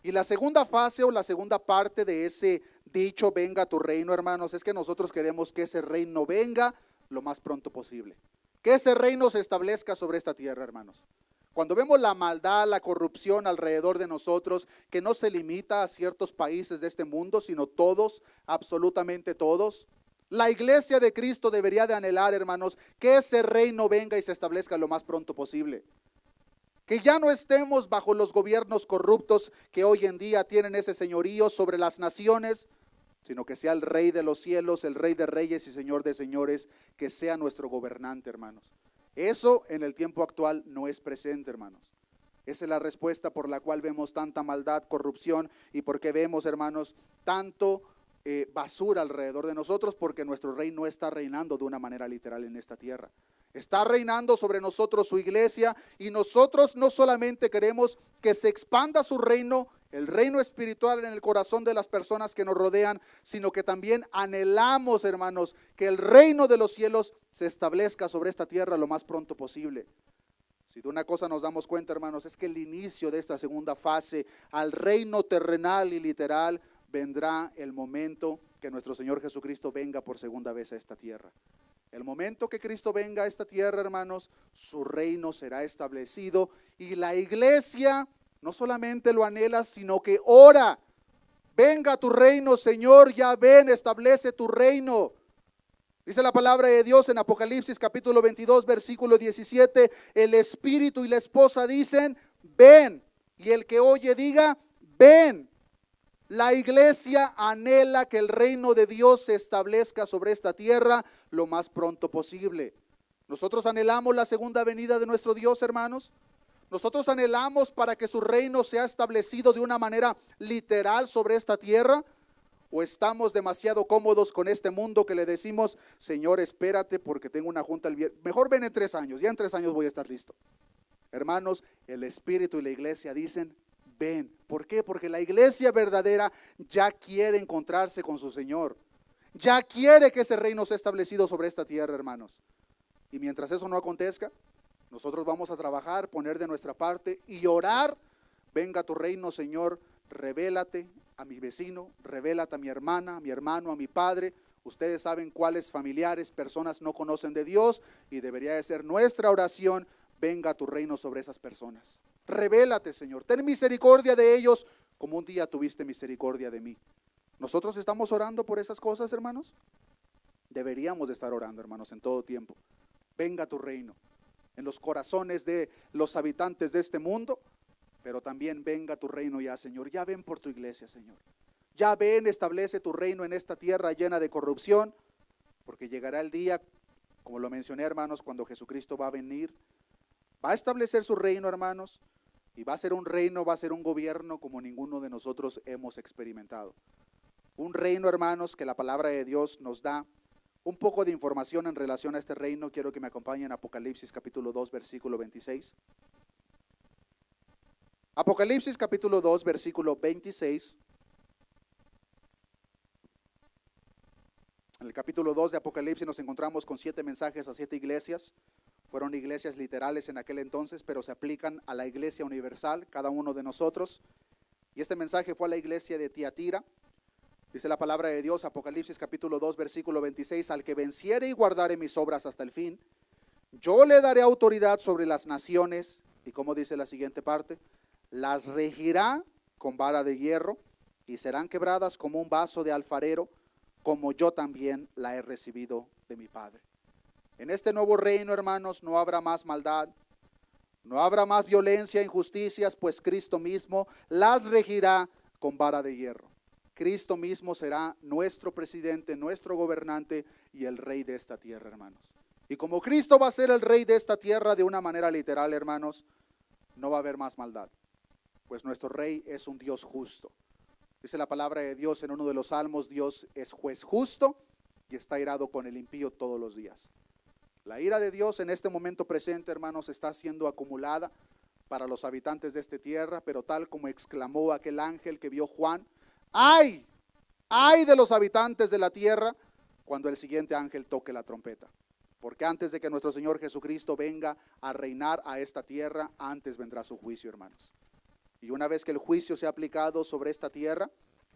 Y la segunda fase o la segunda parte de ese dicho, venga tu reino, hermanos, es que nosotros queremos que ese reino venga lo más pronto posible. Que ese reino se establezca sobre esta tierra, hermanos. Cuando vemos la maldad, la corrupción alrededor de nosotros, que no se limita a ciertos países de este mundo, sino todos, absolutamente todos, la iglesia de Cristo debería de anhelar, hermanos, que ese reino venga y se establezca lo más pronto posible. Que ya no estemos bajo los gobiernos corruptos que hoy en día tienen ese señorío sobre las naciones, sino que sea el Rey de los cielos, el Rey de reyes y Señor de señores, que sea nuestro gobernante, hermanos. Eso en el tiempo actual no es presente, hermanos. Esa es la respuesta por la cual vemos tanta maldad, corrupción y por qué vemos, hermanos, tanto basura alrededor de nosotros, porque nuestro Rey no está reinando de una manera literal en esta tierra. Está reinando sobre nosotros su iglesia y nosotros no solamente queremos que se expanda su reino, el reino espiritual en el corazón de las personas que nos rodean, sino que también anhelamos, hermanos, que el reino de los cielos se establezca sobre esta tierra lo más pronto posible. Si de una cosa nos damos cuenta, hermanos, es que el inicio de esta segunda fase al reino terrenal y literal vendrá el momento que nuestro Señor Jesucristo venga por segunda vez a esta tierra. El momento que Cristo venga a esta tierra, hermanos, su reino será establecido y la iglesia no solamente lo anhela, sino que ora, venga tu reino, Señor, ya ven, establece tu reino. Dice la palabra de Dios en Apocalipsis capítulo 22, versículo 17, el espíritu y la esposa dicen, ven, y el que oye diga, ven. La iglesia anhela que el reino de Dios se establezca sobre esta tierra lo más pronto posible. Nosotros anhelamos la segunda venida de nuestro Dios, hermanos. Nosotros anhelamos para que su reino sea establecido de una manera literal sobre esta tierra. ¿O estamos demasiado cómodos con este mundo que le decimos, Señor, espérate porque tengo una junta el viernes? Mejor ven en 3 años, ya en 3 años voy a estar listo. Hermanos, el Espíritu y la iglesia dicen, ven. ¿Por qué? Porque la iglesia verdadera ya quiere encontrarse con su Señor. Ya quiere que ese reino sea establecido sobre esta tierra, hermanos. Y mientras eso no acontezca, nosotros vamos a trabajar, poner de nuestra parte y orar. Venga tu reino, Señor, revélate a mi vecino, revélate a mi hermana, a mi hermano, a mi padre. Ustedes saben cuáles familiares, personas no conocen de Dios y debería de ser nuestra oración, venga tu reino sobre esas personas. Revélate, Señor, ten misericordia de ellos como un día tuviste misericordia de mí. ¿Nosotros estamos orando por esas cosas, hermanos? Deberíamos de estar orando, hermanos, en todo tiempo. Venga tu reino en los corazones de los habitantes de este mundo, pero también venga tu reino ya, Señor. Ya ven por tu iglesia, Señor. Ya ven, establece tu reino en esta tierra llena de corrupción, porque llegará el día, como lo mencioné, hermanos, cuando Jesucristo va a venir, va a establecer su reino, hermanos, y va a ser un reino, va a ser un gobierno como ninguno de nosotros hemos experimentado. Un reino, hermanos, que la palabra de Dios nos da un poco de información en relación a este reino. Quiero que me acompañen en Apocalipsis capítulo 2, versículo 26. Apocalipsis capítulo 2, versículo 26. En el capítulo 2 de Apocalipsis nos encontramos con 7 mensajes a 7 iglesias. Fueron iglesias literales en aquel entonces, pero se aplican a la iglesia universal, cada uno de nosotros. Y este mensaje fue a la iglesia de Tiatira. Dice la palabra de Dios, Apocalipsis capítulo 2, versículo 26, al que venciere y guardare mis obras hasta el fin, Yo le daré autoridad sobre las naciones, y como dice la siguiente parte, las regirá con vara de hierro, y serán quebradas como un vaso de alfarero, como yo también la he recibido de mi Padre. En este nuevo reino, hermanos, no habrá más maldad, no habrá más violencia, injusticias, pues Cristo mismo las regirá con vara de hierro. Cristo mismo será nuestro presidente, nuestro gobernante y el rey de esta tierra, hermanos. Y como Cristo va a ser el rey de esta tierra de una manera literal, hermanos, no va a haber más maldad, pues nuestro rey es un Dios justo. Dice la palabra de Dios en uno de los salmos, Dios es juez justo y está irado con el impío todos los días. La ira de Dios en este momento presente, hermanos, está siendo acumulada para los habitantes de esta tierra, pero tal como exclamó aquel ángel que vio Juan, ¡ay! ¡Ay de los habitantes de la tierra! Cuando el siguiente ángel toque la trompeta. Porque antes de que nuestro Señor Jesucristo venga a reinar a esta tierra, antes vendrá su juicio, hermanos. Y una vez que el juicio sea aplicado sobre esta tierra,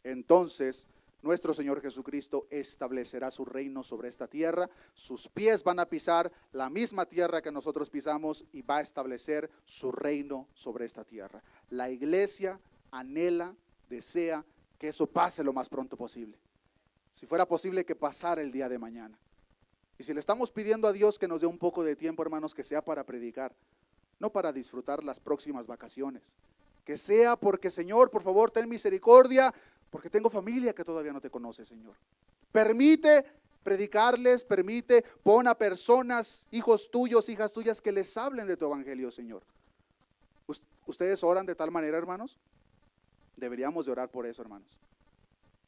entonces nuestro Señor Jesucristo establecerá su reino sobre esta tierra. Sus pies van a pisar la misma tierra que nosotros pisamos y va a establecer su reino sobre esta tierra. La iglesia anhela, desea que eso pase lo más pronto posible. Si fuera posible que pasara el día de mañana. Y si le estamos pidiendo a Dios que nos dé un poco de tiempo, hermanos, que sea para predicar, no para disfrutar las próximas vacaciones. Que sea porque, Señor, por favor, ten misericordia, porque tengo familia que todavía no te conoce, Señor. Permite predicarles, pon a personas, hijos tuyos, hijas tuyas, que les hablen de tu evangelio, Señor. ¿Ustedes oran de tal manera, hermanos? Deberíamos de orar por eso, hermanos.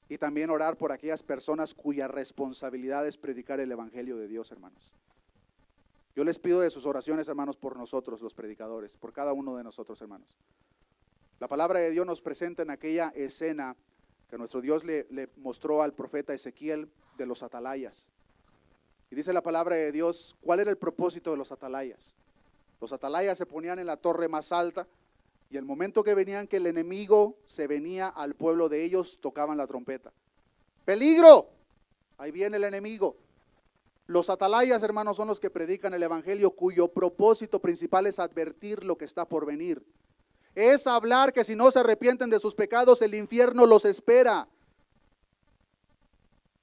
Y también orar por aquellas personas cuya responsabilidad es predicar el evangelio de Dios, hermanos. Yo les pido de sus oraciones, hermanos, por nosotros, los predicadores, por cada uno de nosotros, hermanos. La palabra de Dios nos presenta en aquella escena que nuestro Dios le mostró al profeta Ezequiel de los atalayas. Y dice la palabra de Dios, ¿cuál era el propósito de los atalayas? Los atalayas se ponían en la torre más alta y el momento que venían que el enemigo se venía al pueblo de ellos, tocaban la trompeta. ¡Peligro! Ahí viene el enemigo. Los atalayas, hermanos, son los que predican el evangelio, cuyo propósito principal es advertir lo que está por venir. Es hablar que si no se arrepienten de sus pecados, el infierno los espera.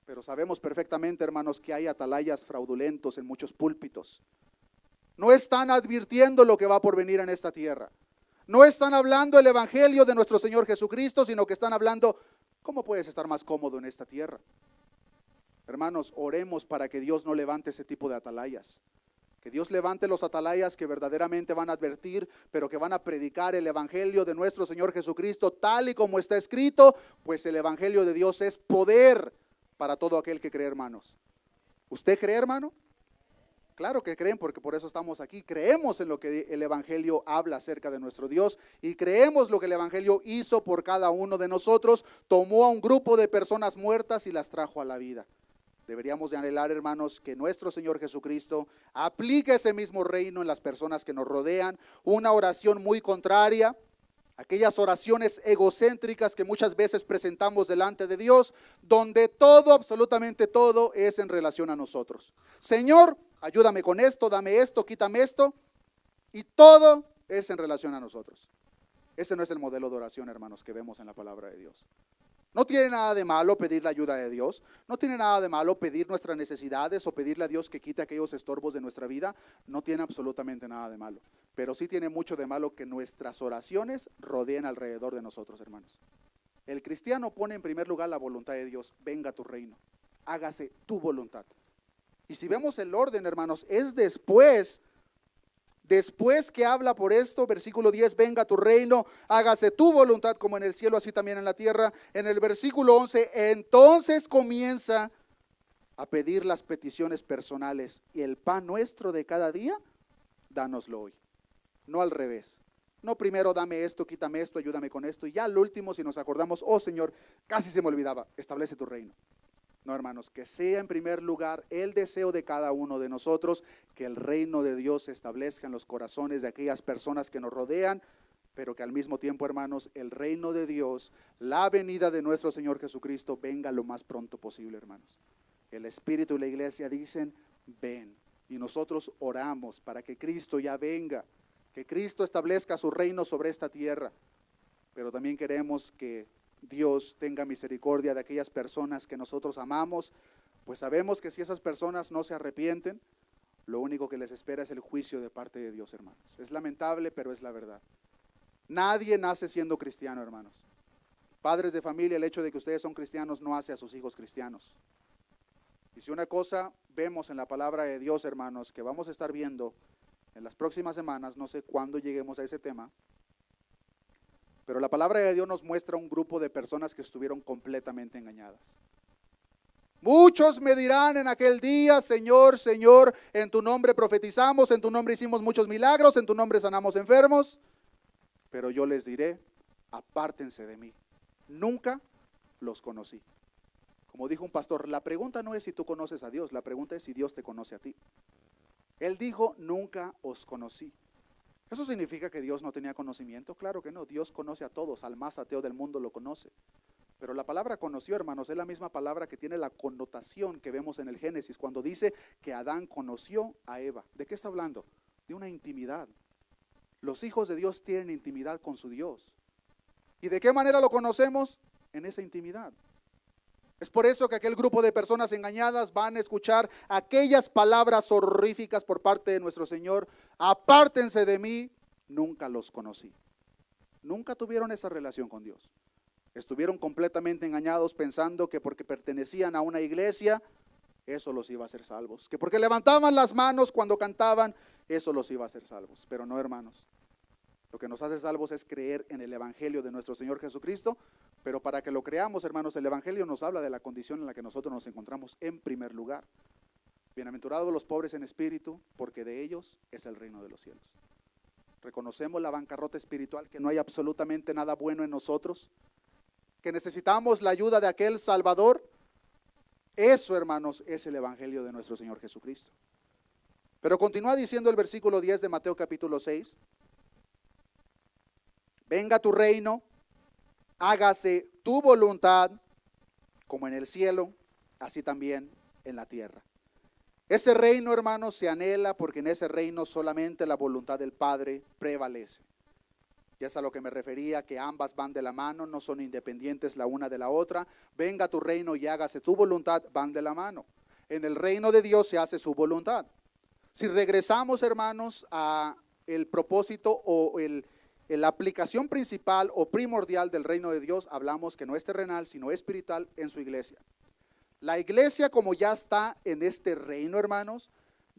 Pero sabemos perfectamente, hermanos, que hay atalayas fraudulentos en muchos púlpitos. No están advirtiendo lo que va por venir en esta tierra. No están hablando el evangelio de nuestro Señor Jesucristo, sino que están hablando, ¿cómo puedes estar más cómodo en esta tierra? Hermanos, oremos para que Dios no levante ese tipo de atalayas. Que Dios levante los atalayas que verdaderamente van a advertir, pero que van a predicar el evangelio de nuestro Señor Jesucristo tal y como está escrito, pues el evangelio de Dios es poder para todo aquel que cree, hermanos. ¿Usted cree, hermano? Claro que creen, porque por eso estamos aquí. Creemos en lo que el evangelio habla acerca de nuestro Dios y creemos lo que el evangelio hizo por cada uno de nosotros. Tomó a un grupo de personas muertas y las trajo a la vida. Deberíamos de anhelar, hermanos, que nuestro Señor Jesucristo aplique ese mismo reino en las personas que nos rodean. Una oración muy contraria, aquellas oraciones egocéntricas que muchas veces presentamos delante de Dios, donde todo, absolutamente todo, es en relación a nosotros. Señor, ayúdame con esto, dame esto, quítame esto, y todo es en relación a nosotros. Ese no es el modelo de oración, hermanos, que vemos en la palabra de Dios. No tiene nada de malo pedir la ayuda de Dios, no tiene nada de malo pedir nuestras necesidades o pedirle a Dios que quite aquellos estorbos de nuestra vida, no tiene absolutamente nada de malo, pero sí tiene mucho de malo que nuestras oraciones rodeen alrededor de nosotros, hermanos. El cristiano pone en primer lugar la voluntad de Dios, venga tu reino, hágase tu voluntad. Y si vemos el orden, hermanos, es después que habla por esto, versículo 10, venga tu reino, hágase tu voluntad como en el cielo, así también en la tierra. En el versículo 11, entonces comienza a pedir las peticiones personales. Y el pan nuestro de cada día, dánoslo hoy. No al revés. No primero dame esto, quítame esto, ayúdame con esto. Y ya al último, si nos acordamos, oh Señor, casi se me olvidaba, establece tu reino. No, hermanos, que sea en primer lugar el deseo de cada uno de nosotros, que el reino de Dios se establezca en los corazones de aquellas personas que nos rodean, pero que al mismo tiempo, hermanos, el reino de Dios, la venida de nuestro Señor Jesucristo, venga lo más pronto posible, hermanos. El Espíritu y la iglesia dicen, ven, Y nosotros oramos para que Cristo ya venga, que Cristo establezca su reino sobre esta tierra. Pero también queremos que Dios tenga misericordia de aquellas personas que nosotros amamos, pues sabemos que si esas personas no se arrepienten, lo único que les espera es el juicio de parte de Dios, hermanos. Es lamentable, pero es la verdad. Nadie nace siendo cristiano, hermanos. Padres de familia, el hecho de que ustedes son cristianos no hace a sus hijos cristianos. Y si una cosa vemos en la palabra de Dios, hermanos, que vamos a estar viendo en las próximas semanas, no sé cuándo lleguemos a ese tema, pero la palabra de Dios nos muestra un grupo de personas que estuvieron completamente engañadas. Muchos me dirán en aquel día: Señor, Señor, en tu nombre profetizamos, en tu nombre hicimos muchos milagros, en tu nombre sanamos enfermos. Pero yo les diré: apártense de mí, nunca los conocí. Como dijo un pastor, la pregunta no es si tú conoces a Dios, la pregunta es si Dios te conoce a ti. Él dijo: nunca os conocí. ¿Eso significa que Dios no tenía conocimiento? Claro que no, Dios conoce a todos, al más ateo del mundo lo conoce. Pero la palabra conoció, hermanos, es la misma palabra que tiene la connotación que vemos en el Génesis, cuando dice que Adán conoció a Eva. ¿De qué está hablando? De una intimidad. Los hijos de Dios tienen intimidad con su Dios. ¿Y de qué manera lo conocemos? En esa intimidad. Es por eso que aquel grupo de personas engañadas van a escuchar aquellas palabras horríficas por parte de nuestro Señor: apártense de mí, nunca los conocí. Nunca tuvieron esa relación con Dios. Estuvieron completamente engañados pensando que porque pertenecían a una iglesia, eso los iba a hacer salvos. Que porque levantaban las manos cuando cantaban, eso los iba a hacer salvos. Pero no, hermanos. Lo que nos hace salvos es creer en el evangelio de nuestro Señor Jesucristo. Pero para que lo creamos, hermanos, el evangelio nos habla de la condición en la que nosotros nos encontramos en primer lugar. Bienaventurados los pobres en espíritu, porque de ellos es el reino de los cielos. Reconocemos la bancarrota espiritual, que no hay absolutamente nada bueno en nosotros, que necesitamos la ayuda de aquel Salvador. Eso, hermanos, es el evangelio de nuestro Señor Jesucristo. Pero continúa diciendo el versículo 10 de Mateo capítulo 6. Venga tu reino, hágase tu voluntad, como en el cielo, así también en la tierra. Ese reino, hermanos, se anhela porque en ese reino solamente la voluntad del Padre prevalece. Y es a lo que me refería, que ambas van de la mano, no son independientes la una de la otra. Venga tu reino y hágase tu voluntad, van de la mano. En el reino de Dios se hace su voluntad. Si regresamos, hermanos, a el propósito o la aplicación principal o primordial del reino de Dios, hablamos que no es terrenal, sino espiritual en su iglesia. La iglesia, como ya está en este reino, hermanos,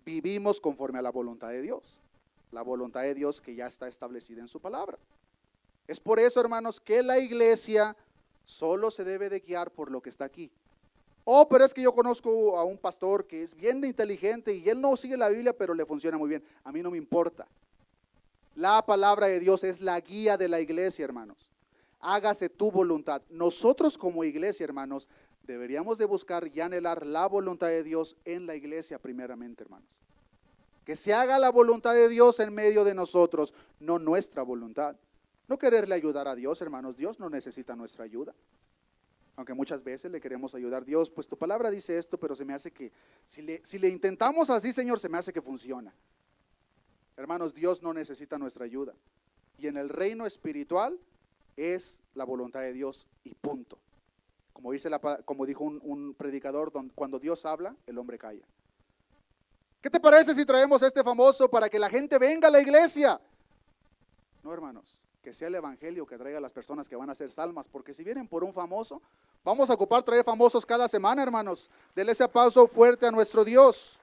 vivimos conforme a la voluntad de Dios. La voluntad de Dios que ya está establecida en su palabra. Es por eso, hermanos, que la iglesia solo se debe de guiar por lo que está aquí. Oh, pero es que yo conozco a un pastor que es bien inteligente y él no sigue la Biblia, pero le funciona muy bien. A mí no me importa. La palabra de Dios es la guía de la iglesia, hermanos. Hágase tu voluntad. Nosotros como iglesia, hermanos, deberíamos de buscar y anhelar la voluntad de Dios en la iglesia primeramente, hermanos. Que se haga la voluntad de Dios en medio de nosotros, no nuestra voluntad. No quererle ayudar a Dios, hermanos. Dios no necesita nuestra ayuda. Aunque muchas veces le queremos ayudar a Dios, pues tu palabra dice esto, pero se me hace que, si le intentamos así, Señor, se me hace que funciona. Hermanos, Dios no necesita nuestra ayuda. Y en el reino espiritual es la voluntad de Dios y punto. Como dijo un predicador, cuando Dios habla, el hombre calla. ¿Qué te parece si traemos a este famoso para que la gente venga a la iglesia? No, hermanos, que sea el evangelio que traiga a las personas que van a ser salvas, porque si vienen por un famoso, vamos a ocupar traer famosos cada semana, hermanos. Denle ese aplauso fuerte a nuestro Dios.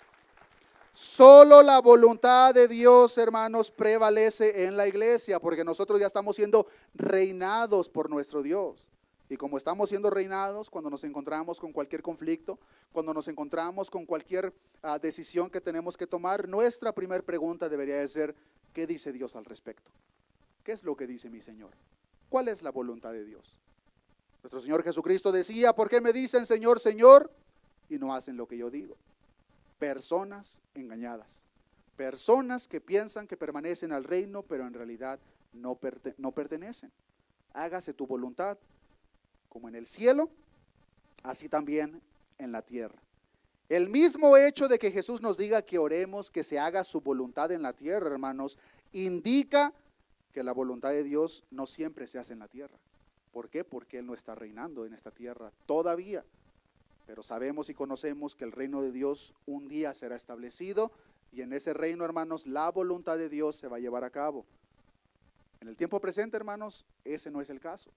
Solo la voluntad de Dios, hermanos, prevalece en la iglesia, porque nosotros ya estamos siendo reinados por nuestro Dios. Y como estamos siendo reinados, cuando nos encontramos con cualquier conflicto, cuando nos encontramos con cualquier decisión que tenemos que tomar, nuestra primera pregunta debería de ser: ¿qué dice Dios al respecto? ¿Qué es lo que dice mi Señor? ¿Cuál es la voluntad de Dios? Nuestro Señor Jesucristo decía: ¿por qué me dicen Señor, Señor? Y no hacen lo que yo digo. Personas engañadas. Personas que piensan que pertenecen al reino, pero en realidad no pertenecen. Hágase tu voluntad, como en el cielo, así también en la tierra. El mismo hecho de que Jesús nos diga que oremos, que se haga su voluntad en la tierra, hermanos, indica que la voluntad de Dios no siempre se hace en la tierra. ¿Por qué? Porque Él no está reinando en esta tierra todavía. Pero sabemos y conocemos que el reino de Dios un día será establecido, y en ese reino, hermanos, la voluntad de Dios se va a llevar a cabo. En el tiempo presente, hermanos, ese no es el caso.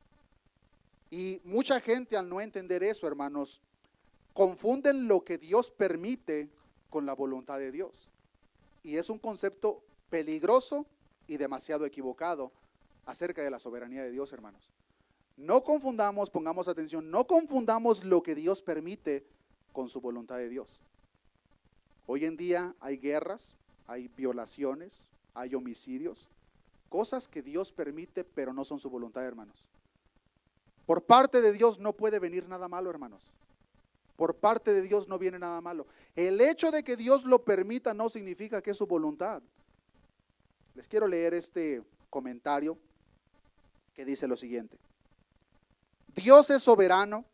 Y mucha gente, al no entender eso, hermanos, confunden lo que Dios permite con la voluntad de Dios. Y es un concepto peligroso y demasiado equivocado acerca de la soberanía de Dios, hermanos. No confundamos, pongamos atención, no confundamos lo que Dios permite con su voluntad de Dios. Hoy en día hay guerras, hay violaciones, hay homicidios, cosas que Dios permite pero no son su voluntad, hermanos. Por parte de Dios no puede venir nada malo, hermanos. Por parte de Dios no viene nada malo. El hecho de que Dios lo permita no significa que es su voluntad. Les quiero leer este comentario que dice lo siguiente. Dios es soberano,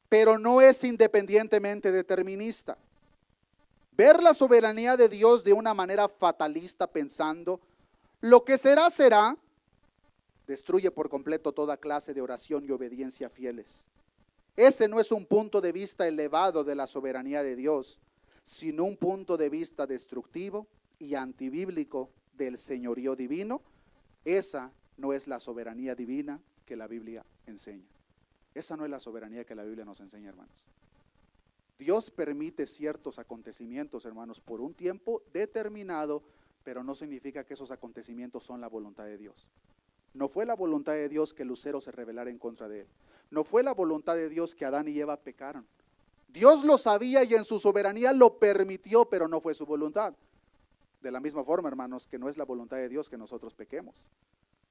pero no es independientemente determinista. Ver la soberanía de Dios de una manera fatalista pensando, lo que será, será, destruye por completo toda clase de oración y obediencia fieles. Ese no es un punto de vista elevado de la soberanía de Dios, sino un punto de vista destructivo y antibíblico del señorío divino. Esa no es la soberanía divina que la Biblia enseña. Esa no es la soberanía que la Biblia nos enseña, hermanos. Dios permite ciertos acontecimientos, hermanos, por un tiempo determinado, pero no significa que esos acontecimientos son la voluntad de Dios. No fue la voluntad de Dios que Lucero se rebelara en contra de él. No fue la voluntad de Dios que Adán y Eva pecaran. Dios lo sabía y en su soberanía lo permitió, pero no fue su voluntad. De la misma forma, hermanos, que no es la voluntad de Dios que nosotros pequemos.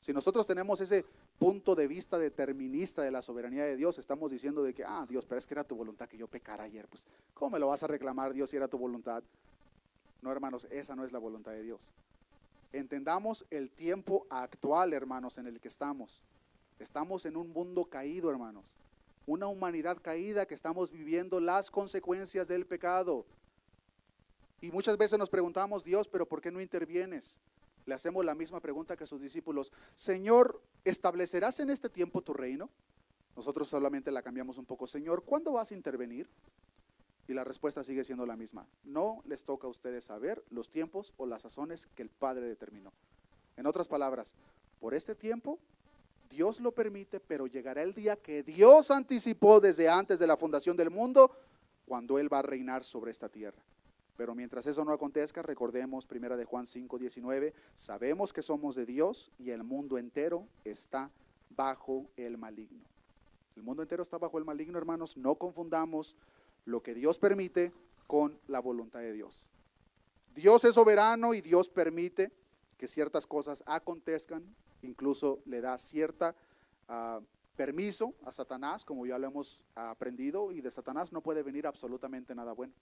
Si nosotros tenemos ese punto de vista determinista de la soberanía de Dios, estamos diciendo de que, Dios, pero es que era tu voluntad que yo pecara ayer. Pues, ¿cómo me lo vas a reclamar, Dios, si era tu voluntad? No, hermanos, esa no es la voluntad de Dios. Entendamos el tiempo actual, hermanos, en el que estamos. Estamos en un mundo caído, hermanos. Una humanidad caída que estamos viviendo las consecuencias del pecado. Y muchas veces nos preguntamos, Dios, pero ¿por qué no intervienes? Le hacemos la misma pregunta que a sus discípulos. Señor, ¿establecerás en este tiempo tu reino? Nosotros solamente la cambiamos un poco. Señor, ¿cuándo vas a intervenir? Y la respuesta sigue siendo la misma. No les toca a ustedes saber los tiempos o las sazones que el Padre determinó. En otras palabras, por este tiempo, Dios lo permite, pero llegará el día que Dios anticipó desde antes de la fundación del mundo, cuando Él va a reinar sobre esta tierra. Pero mientras eso no acontezca, recordemos 1 de Juan 5:19, sabemos que somos de Dios y el mundo entero está bajo el maligno. El mundo entero está bajo el maligno, hermanos. No confundamos lo que Dios permite con la voluntad de Dios. Dios es soberano y Dios permite que ciertas cosas acontezcan, incluso le da cierta permiso a Satanás, como ya lo hemos aprendido, y de Satanás no puede venir absolutamente nada bueno.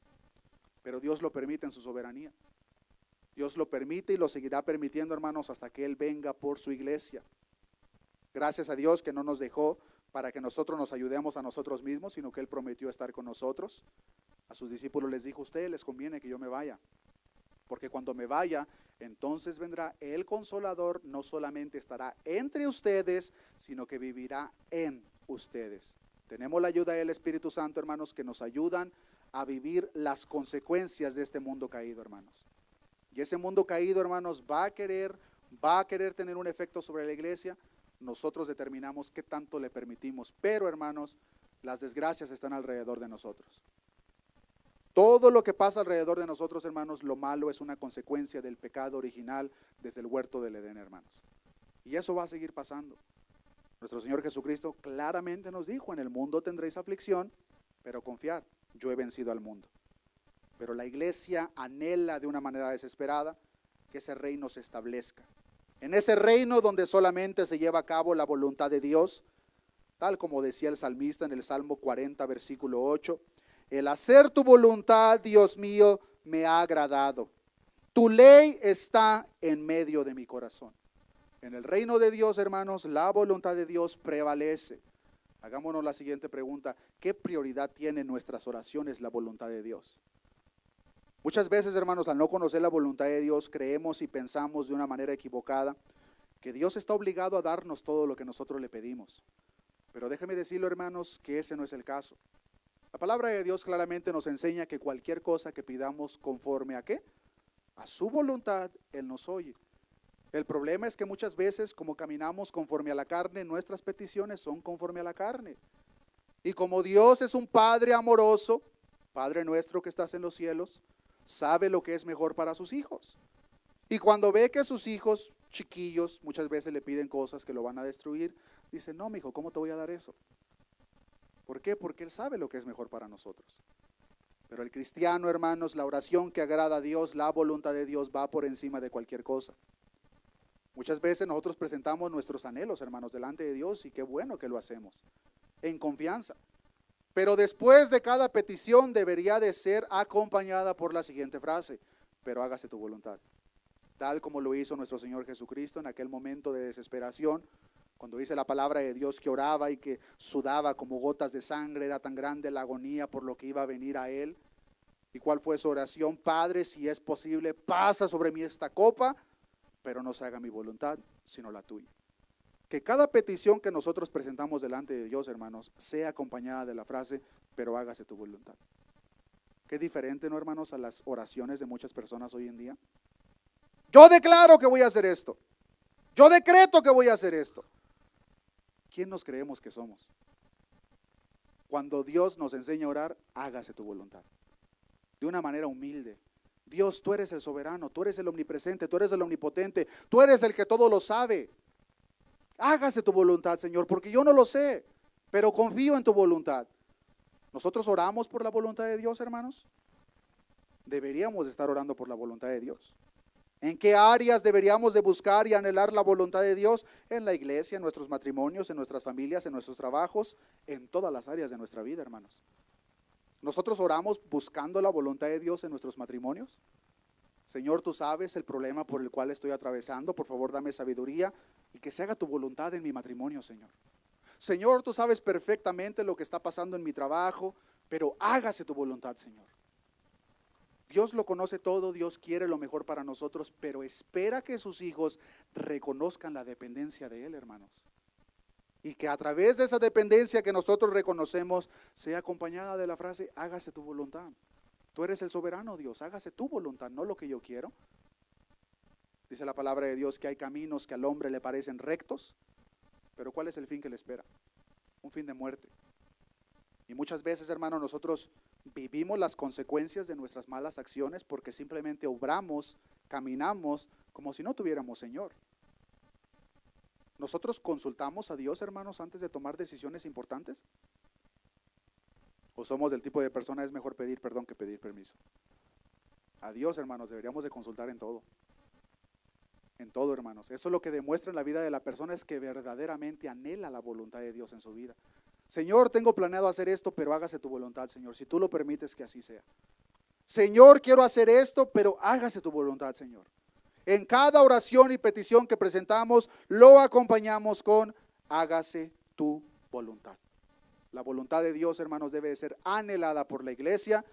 Pero Dios lo permite en su soberanía. Dios lo permite y lo seguirá permitiendo, hermanos, hasta que Él venga por su iglesia. Gracias a Dios que no nos dejó para que nosotros nos ayudemos a nosotros mismos, sino que Él prometió estar con nosotros. A sus discípulos les dijo, a ustedes les conviene que yo me vaya, porque cuando me vaya, entonces vendrá el Consolador, no solamente estará entre ustedes, sino que vivirá en ustedes. Tenemos la ayuda del Espíritu Santo, hermanos, que nos ayudan a vivir las consecuencias de este mundo caído, hermanos. Y ese mundo caído, hermanos, va a querer tener un efecto sobre la iglesia. Nosotros determinamos qué tanto le permitimos, pero, hermanos, las desgracias están alrededor de nosotros. Todo lo que pasa alrededor de nosotros, hermanos, lo malo es una consecuencia del pecado original desde el huerto del Edén, hermanos. Y eso va a seguir pasando. Nuestro Señor Jesucristo claramente nos dijo, en el mundo tendréis aflicción, pero confiad, yo he vencido al mundo. Pero la iglesia anhela de una manera desesperada que ese reino se establezca. En ese reino donde solamente se lleva a cabo la voluntad de Dios, tal como decía el salmista en el Salmo 40, versículo 8, el hacer tu voluntad, Dios mío, me ha agradado. Tu ley está en medio de mi corazón. En el reino de Dios, hermanos, la voluntad de Dios prevalece. Hagámonos la siguiente pregunta: ¿qué prioridad tiene en nuestras oraciones la voluntad de Dios? Muchas veces, hermanos, al no conocer la voluntad de Dios, creemos y pensamos de una manera equivocada que Dios está obligado a darnos todo lo que nosotros le pedimos. Pero déjeme decirlo, hermanos, que ese no es el caso. La palabra de Dios claramente nos enseña que cualquier cosa que pidamos conforme ¿a qué? A su voluntad, Él nos oye. El problema es que muchas veces, como caminamos conforme a la carne, nuestras peticiones son conforme a la carne. Y como Dios es un Padre amoroso, Padre nuestro que estás en los cielos, sabe lo que es mejor para sus hijos. Y cuando ve que sus hijos chiquillos muchas veces le piden cosas que lo van a destruir, dice: no, mijo, ¿cómo te voy a dar eso? ¿Por qué? Porque Él sabe lo que es mejor para nosotros. Pero el cristiano, hermanos, la oración que agrada a Dios, la voluntad de Dios va por encima de cualquier cosa. Muchas veces nosotros presentamos nuestros anhelos, hermanos, delante de Dios, y qué bueno que lo hacemos, en confianza. Pero después de cada petición debería de ser acompañada por la siguiente frase: pero hágase tu voluntad. Tal como lo hizo nuestro Señor Jesucristo en aquel momento de desesperación, cuando dice la palabra de Dios que oraba y que sudaba como gotas de sangre, era tan grande la agonía por lo que iba a venir a Él. ¿Y cuál fue su oración? Padre, si es posible, pasa sobre mí esta copa, pero no se haga mi voluntad, sino la tuya. Que cada petición que nosotros presentamos delante de Dios, hermanos, sea acompañada de la frase: pero hágase tu voluntad. Qué diferente, ¿no, hermanos?, a las oraciones de muchas personas hoy en día. Yo declaro que voy a hacer esto. Yo decreto que voy a hacer esto. ¿Quién nos creemos que somos? Cuando Dios nos enseña a orar: hágase tu voluntad, de una manera humilde. Dios, tú eres el soberano, tú eres el omnipresente, tú eres el omnipotente, tú eres el que todo lo sabe. Hágase tu voluntad, Señor, porque yo no lo sé, pero confío en tu voluntad. ¿Nosotros oramos por la voluntad de Dios, hermanos? Deberíamos estar orando por la voluntad de Dios. ¿En qué áreas deberíamos de buscar y anhelar la voluntad de Dios? En la iglesia, en nuestros matrimonios, en nuestras familias, en nuestros trabajos, en todas las áreas de nuestra vida, hermanos. ¿Nosotros oramos buscando la voluntad de Dios en nuestros matrimonios? Señor, tú sabes el problema por el cual estoy atravesando, por favor dame sabiduría y que se haga tu voluntad en mi matrimonio, Señor. Señor, tú sabes perfectamente lo que está pasando en mi trabajo, pero hágase tu voluntad, Señor. Dios lo conoce todo, Dios quiere lo mejor para nosotros, pero espera que sus hijos reconozcan la dependencia de Él, hermanos. Y que a través de esa dependencia que nosotros reconocemos sea acompañada de la frase: hágase tu voluntad. Tú eres el soberano, Dios, hágase tu voluntad, no lo que yo quiero. Dice la palabra de Dios que hay caminos que al hombre le parecen rectos, pero ¿cuál es el fin que le espera? Un fin de muerte. Y muchas veces, hermanos, nosotros vivimos las consecuencias de nuestras malas acciones porque simplemente obramos, caminamos como si no tuviéramos Señor. ¿Nosotros consultamos a Dios, hermanos, antes de tomar decisiones importantes? ¿O somos del tipo de persona es mejor pedir perdón que pedir permiso? A Dios, hermanos, deberíamos de consultar en todo. En todo, hermanos. Eso es lo que demuestra en la vida de la persona, es que verdaderamente anhela la voluntad de Dios en su vida. Señor, tengo planeado hacer esto, pero hágase tu voluntad, Señor, si tú lo permites que así sea. Señor, quiero hacer esto, pero hágase tu voluntad, Señor. En cada oración y petición que presentamos, lo acompañamos con: hágase tu voluntad. La voluntad de Dios, hermanos, debe de ser anhelada por la iglesia,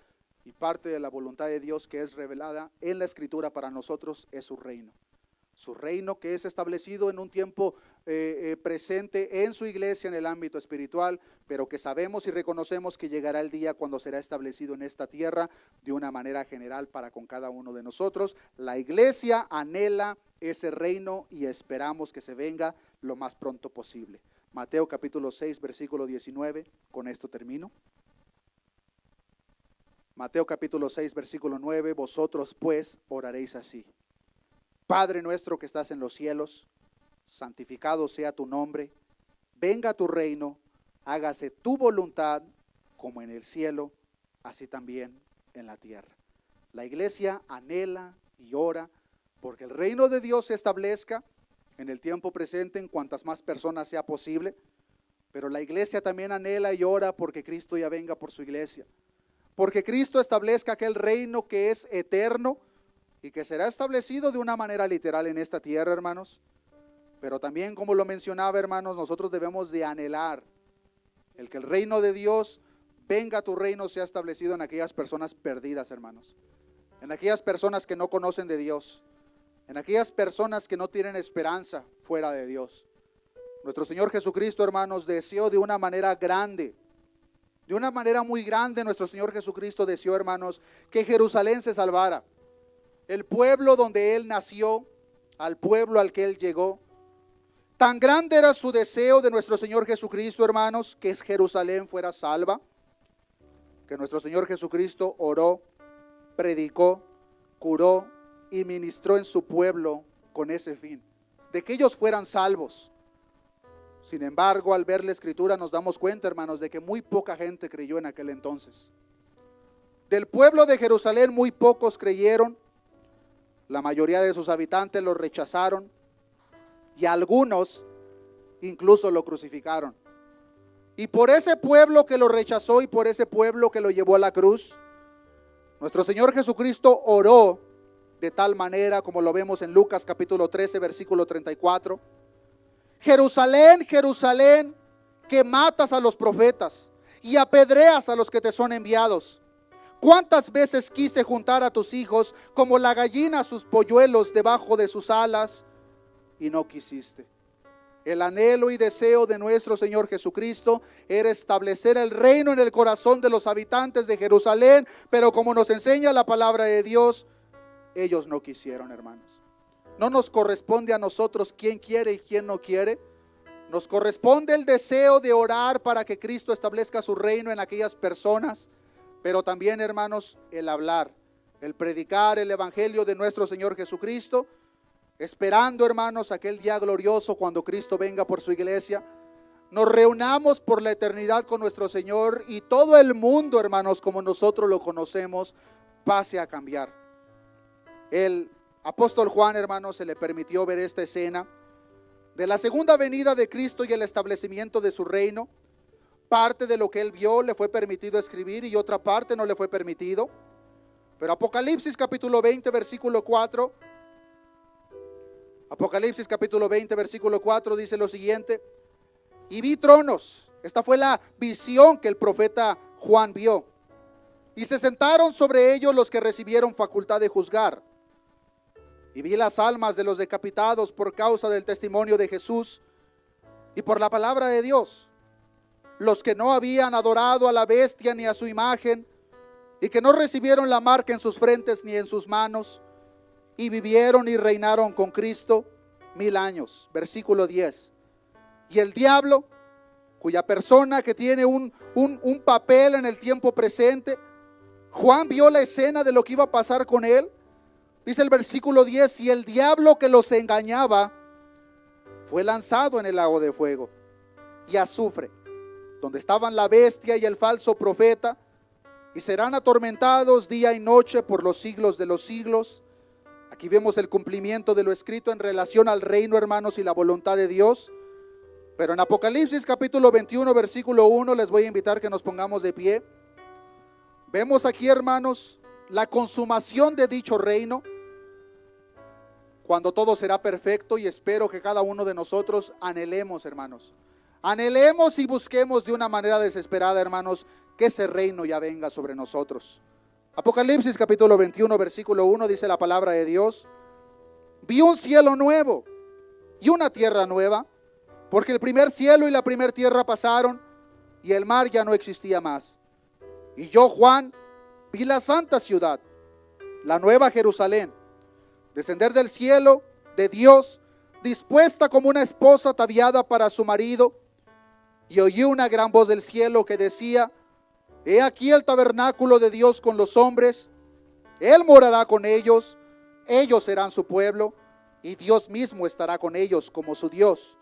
y parte de la voluntad de Dios que es revelada en la Escritura para nosotros es su reino. Su reino que es establecido en un tiempo presente en su iglesia en el ámbito espiritual, pero que sabemos y reconocemos que llegará el día cuando será establecido en esta tierra de una manera general para con cada uno de nosotros. La iglesia anhela ese reino y esperamos que se venga lo más pronto posible. Mateo capítulo 6, versículo 19, con esto termino. Mateo capítulo 6, versículo 9, vosotros pues oraréis así: Padre nuestro que estás en los cielos, santificado sea tu nombre, venga tu reino, hágase tu voluntad como en el cielo, así también en la tierra. La iglesia anhela y ora porque el reino de Dios se establezca en el tiempo presente en cuantas más personas sea posible, pero la iglesia también anhela y ora porque Cristo ya venga por su iglesia, porque Cristo establezca aquel reino que es eterno y que será establecido de una manera literal en esta tierra, hermanos. Pero también, como lo mencionaba, hermanos, nosotros debemos de anhelar El que el reino de Dios venga a tu reino sea establecido en aquellas personas perdidas, hermanos. En aquellas personas que no conocen de Dios. En aquellas personas que no tienen esperanza fuera de Dios. Nuestro Señor Jesucristo, hermanos, deseó de una manera grande. De una manera muy grande nuestro Señor Jesucristo deseó, hermanos, que Jerusalén se salvara. El pueblo donde Él nació, al pueblo al que Él llegó. Tan grande era su deseo de nuestro Señor Jesucristo, hermanos, que Jerusalén fuera salva, que nuestro Señor Jesucristo oró, predicó, curó y ministró en su pueblo con ese fin, de que ellos fueran salvos. Sin embargo, al ver la Escritura nos damos cuenta, hermanos, de que muy poca gente creyó en aquel entonces. Del pueblo de Jerusalén muy pocos creyeron, la mayoría de sus habitantes lo rechazaron y algunos incluso lo crucificaron. Y por ese pueblo que lo rechazó y por ese pueblo que lo llevó a la cruz, nuestro Señor Jesucristo oró de tal manera como lo vemos en Lucas capítulo 13, versículo 34. Jerusalén, Jerusalén, que matas a los profetas y apedreas a los que te son enviados. ¿Cuántas veces quise juntar a tus hijos como la gallina a sus polluelos debajo de sus alas y no quisiste? El anhelo y deseo de nuestro Señor Jesucristo era establecer el reino en el corazón de los habitantes de Jerusalén, pero como nos enseña la palabra de Dios, ellos no quisieron, hermanos. No nos corresponde a nosotros quién quiere y quién no quiere. Nos corresponde el deseo de orar para que Cristo establezca su reino en aquellas personas, pero también, hermanos, el hablar, el predicar el evangelio de nuestro Señor Jesucristo, esperando, hermanos, aquel día glorioso cuando Cristo venga por su iglesia, nos reunamos por la eternidad con nuestro Señor y todo el mundo, hermanos, como nosotros lo conocemos, pase a cambiar. El apóstol Juan, hermanos, se le permitió ver esta escena de la segunda venida de Cristo y el establecimiento de su reino. Parte de lo que él vio le fue permitido escribir y otra parte no le fue permitido. Pero Apocalipsis capítulo 20, versículo 4, Apocalipsis capítulo 20, versículo 4 dice lo siguiente: y vi tronos. Esta fue la visión que el profeta Juan vio. Y se sentaron sobre ellos los que recibieron facultad de juzgar. Y vi las almas de los decapitados por causa del testimonio de Jesús y por la palabra de Dios, los que no habían adorado a la bestia ni a su imagen, y que no recibieron la marca en sus frentes ni en sus manos, y vivieron y reinaron con Cristo 1000 años. Versículo 10. Y el diablo, cuya persona que tiene un papel en el tiempo presente, Juan vio la escena de lo que iba a pasar con él. Dice el versículo 10, y el diablo que los engañaba fue lanzado en el lago de fuego y azufre, donde estaban la bestia y el falso profeta, y serán atormentados día y noche por los siglos de los siglos. Aquí vemos el cumplimiento de lo escrito en relación al reino, hermanos, y la voluntad de Dios. Pero en Apocalipsis capítulo 21, versículo 1, les voy a invitar que nos pongamos de pie. Vemos aquí, hermanos, la consumación de dicho reino, cuando todo será perfecto, y espero que cada uno de nosotros anhelemos, hermanos. Anhelemos y busquemos de una manera desesperada, hermanos, que ese reino ya venga sobre nosotros. Apocalipsis capítulo 21, versículo 1 dice la palabra de Dios: vi un cielo nuevo y una tierra nueva, porque el primer cielo y la primera tierra pasaron y el mar ya no existía más. Y yo, Juan, vi la santa ciudad, la nueva Jerusalén, descender del cielo de Dios, dispuesta como una esposa ataviada para su marido. Y oí una gran voz del cielo que decía: he aquí el tabernáculo de Dios con los hombres, Él morará con ellos, ellos serán su pueblo, y Dios mismo estará con ellos como su Dios.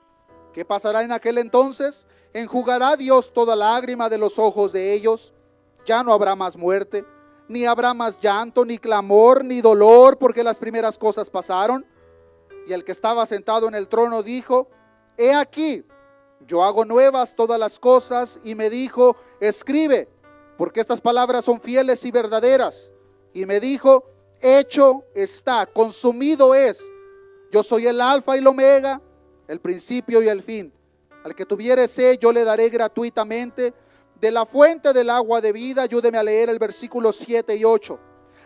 ¿Qué pasará en aquel entonces? Enjugará Dios toda lágrima de los ojos de ellos. Ya no habrá más muerte, ni habrá más llanto, ni clamor, ni dolor, porque las primeras cosas pasaron. Y el que estaba sentado en el trono dijo: he aquí, yo hago nuevas todas las cosas. Y me dijo: escribe, porque estas palabras son fieles y verdaderas. Y me dijo: hecho está, consumido es. Yo soy el alfa y el omega, el principio y el fin. Al que tuviere sed, yo le daré gratuitamente de la fuente del agua de vida. Ayúdeme a leer el versículo 7 y 8.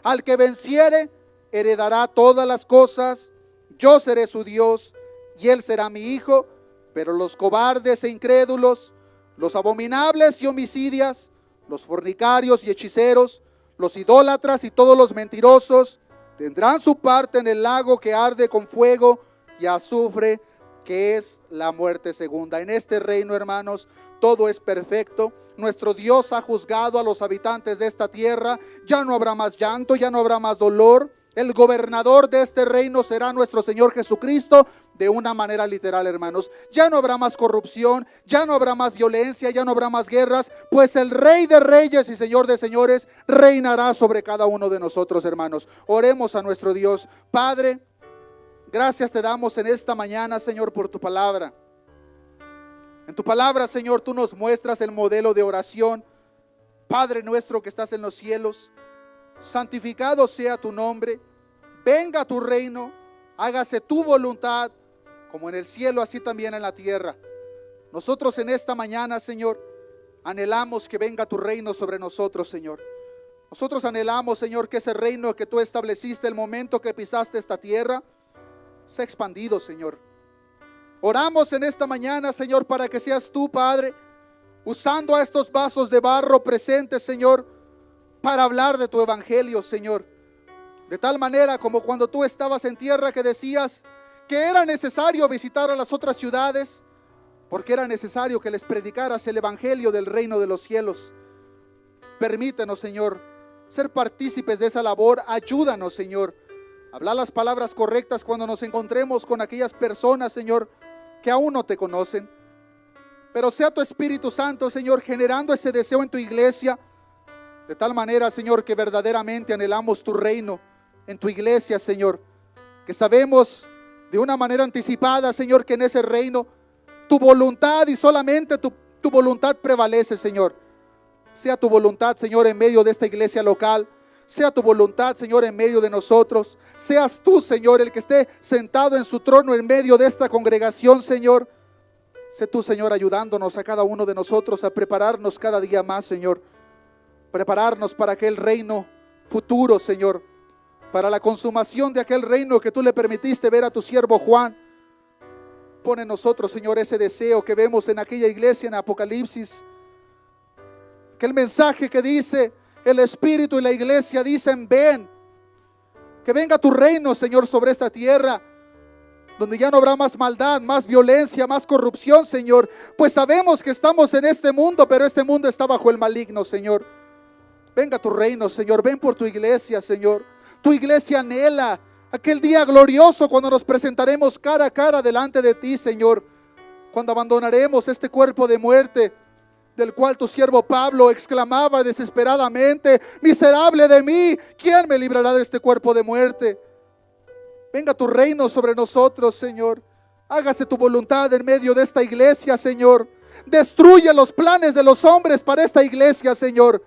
Al que venciere, heredará todas las cosas. Yo seré su Dios y él será mi hijo. Pero los cobardes e incrédulos, los abominables y homicidas, los fornicarios y hechiceros, los idólatras y todos los mentirosos, tendrán su parte en el lago que arde con fuego y azufre, que es la muerte segunda. En este reino, hermanos, todo es perfecto. Nuestro Dios ha juzgado a los habitantes de esta tierra. Ya no habrá más llanto, ya no habrá más dolor. El gobernador de este reino será nuestro Señor Jesucristo, de una manera literal, hermanos. Ya no habrá más corrupción, ya no habrá más violencia, ya no habrá más guerras, pues el Rey de Reyes y Señor de Señores reinará sobre cada uno de nosotros, hermanos. Oremos a nuestro Dios. Padre, gracias te damos en esta mañana, Señor, por tu palabra. En tu palabra, Señor, tú nos muestras el modelo de oración. Padre nuestro que estás en los cielos, santificado sea tu nombre. Venga tu reino, hágase tu voluntad, como en el cielo, así también en la tierra. Nosotros en esta mañana, Señor, anhelamos que venga tu reino sobre nosotros, Señor. Nosotros anhelamos, Señor, que ese reino que tú estableciste el momento que pisaste esta tierra sea expandido, Señor. Oramos en esta mañana, Señor, para que seas tú, Padre, usando a estos vasos de barro presentes, Señor, para hablar de tu evangelio, Señor. De tal manera como cuando tú estabas en tierra, que decías que era necesario visitar a las otras ciudades, porque era necesario que les predicaras el evangelio del reino de los cielos. Permítenos, Señor, ser partícipes de esa labor. Ayúdanos, Señor, hablar las palabras correctas cuando nos encontremos con aquellas personas, Señor, que aún no te conocen. Pero sea tu Espíritu Santo, Señor, generando ese deseo en tu iglesia, de tal manera, Señor, que verdaderamente anhelamos tu reino en tu iglesia, Señor. Que sabemos de una manera anticipada, Señor, que en ese reino tu voluntad y solamente tu voluntad prevalece, Señor. Sea tu voluntad, Señor, en medio de esta iglesia local. Sea tu voluntad, Señor, en medio de nosotros. Seas tú, Señor, el que esté sentado en su trono en medio de esta congregación, Señor. Sé tú, Señor, ayudándonos a cada uno de nosotros a prepararnos cada día más, Señor. Prepararnos para aquel reino futuro, Señor. Para la consumación de aquel reino que tú le permitiste ver a tu siervo Juan. Pon en nosotros, Señor, ese deseo que vemos en aquella iglesia en Apocalipsis. Aquel mensaje que dice: el Espíritu y la iglesia dicen: ven. Que venga tu reino, Señor, sobre esta tierra, donde ya no habrá más maldad, más violencia, más corrupción, Señor. Pues sabemos que estamos en este mundo, pero este mundo está bajo el maligno, Señor. Venga tu reino, Señor. Ven por tu iglesia, Señor. Tu iglesia anhela aquel día glorioso cuando nos presentaremos cara a cara delante de ti, Señor. Cuando abandonaremos este cuerpo de muerte, del cual tu siervo Pablo exclamaba desesperadamente: miserable de mí, ¿quién me librará de este cuerpo de muerte? Venga tu reino sobre nosotros, Señor. Hágase tu voluntad en medio de esta iglesia, Señor. Destruye los planes de los hombres para esta iglesia, Señor.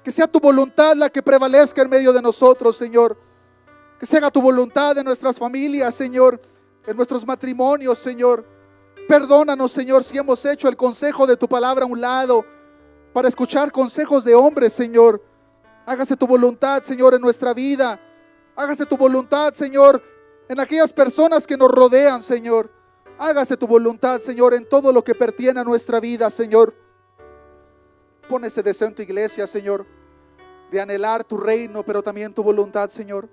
Que sea tu voluntad la que prevalezca en medio de nosotros, Señor. Que se haga tu voluntad en nuestras familias, Señor, en nuestros matrimonios, Señor. Perdónanos, Señor, si hemos hecho el consejo de tu palabra a un lado para escuchar consejos de hombres, Señor. Hágase tu voluntad, Señor, en nuestra vida. Hágase tu voluntad, Señor, en aquellas personas que nos rodean, Señor. Hágase tu voluntad, Señor, en todo lo que pertiene a nuestra vida, Señor. Pon ese deseo en tu iglesia, Señor, de anhelar tu reino, pero también tu voluntad, Señor.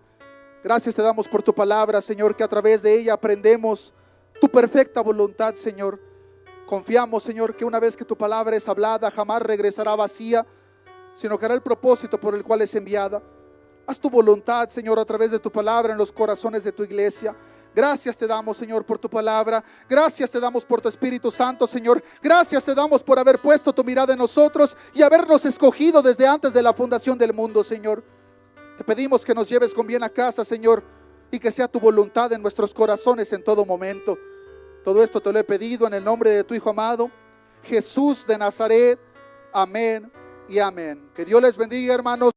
Gracias te damos por tu palabra, Señor, que a través de ella aprendemos tu perfecta voluntad, Señor. Confiamos, Señor, que una vez que tu palabra es hablada, jamás regresará vacía, sino que hará el propósito por el cual es enviada. Haz tu voluntad, Señor, a través de tu palabra en los corazones de tu iglesia. Gracias te damos, Señor, por tu palabra. Gracias te damos por tu Espíritu Santo, Señor. Gracias te damos por haber puesto tu mirada en nosotros y habernos escogido desde antes de la fundación del mundo, Señor. Te pedimos que nos lleves con bien a casa, Señor, y que sea tu voluntad en nuestros corazones en todo momento. Todo esto te lo he pedido en el nombre de tu Hijo amado, Jesús de Nazaret. Amén y amén. Que Dios les bendiga, hermanos.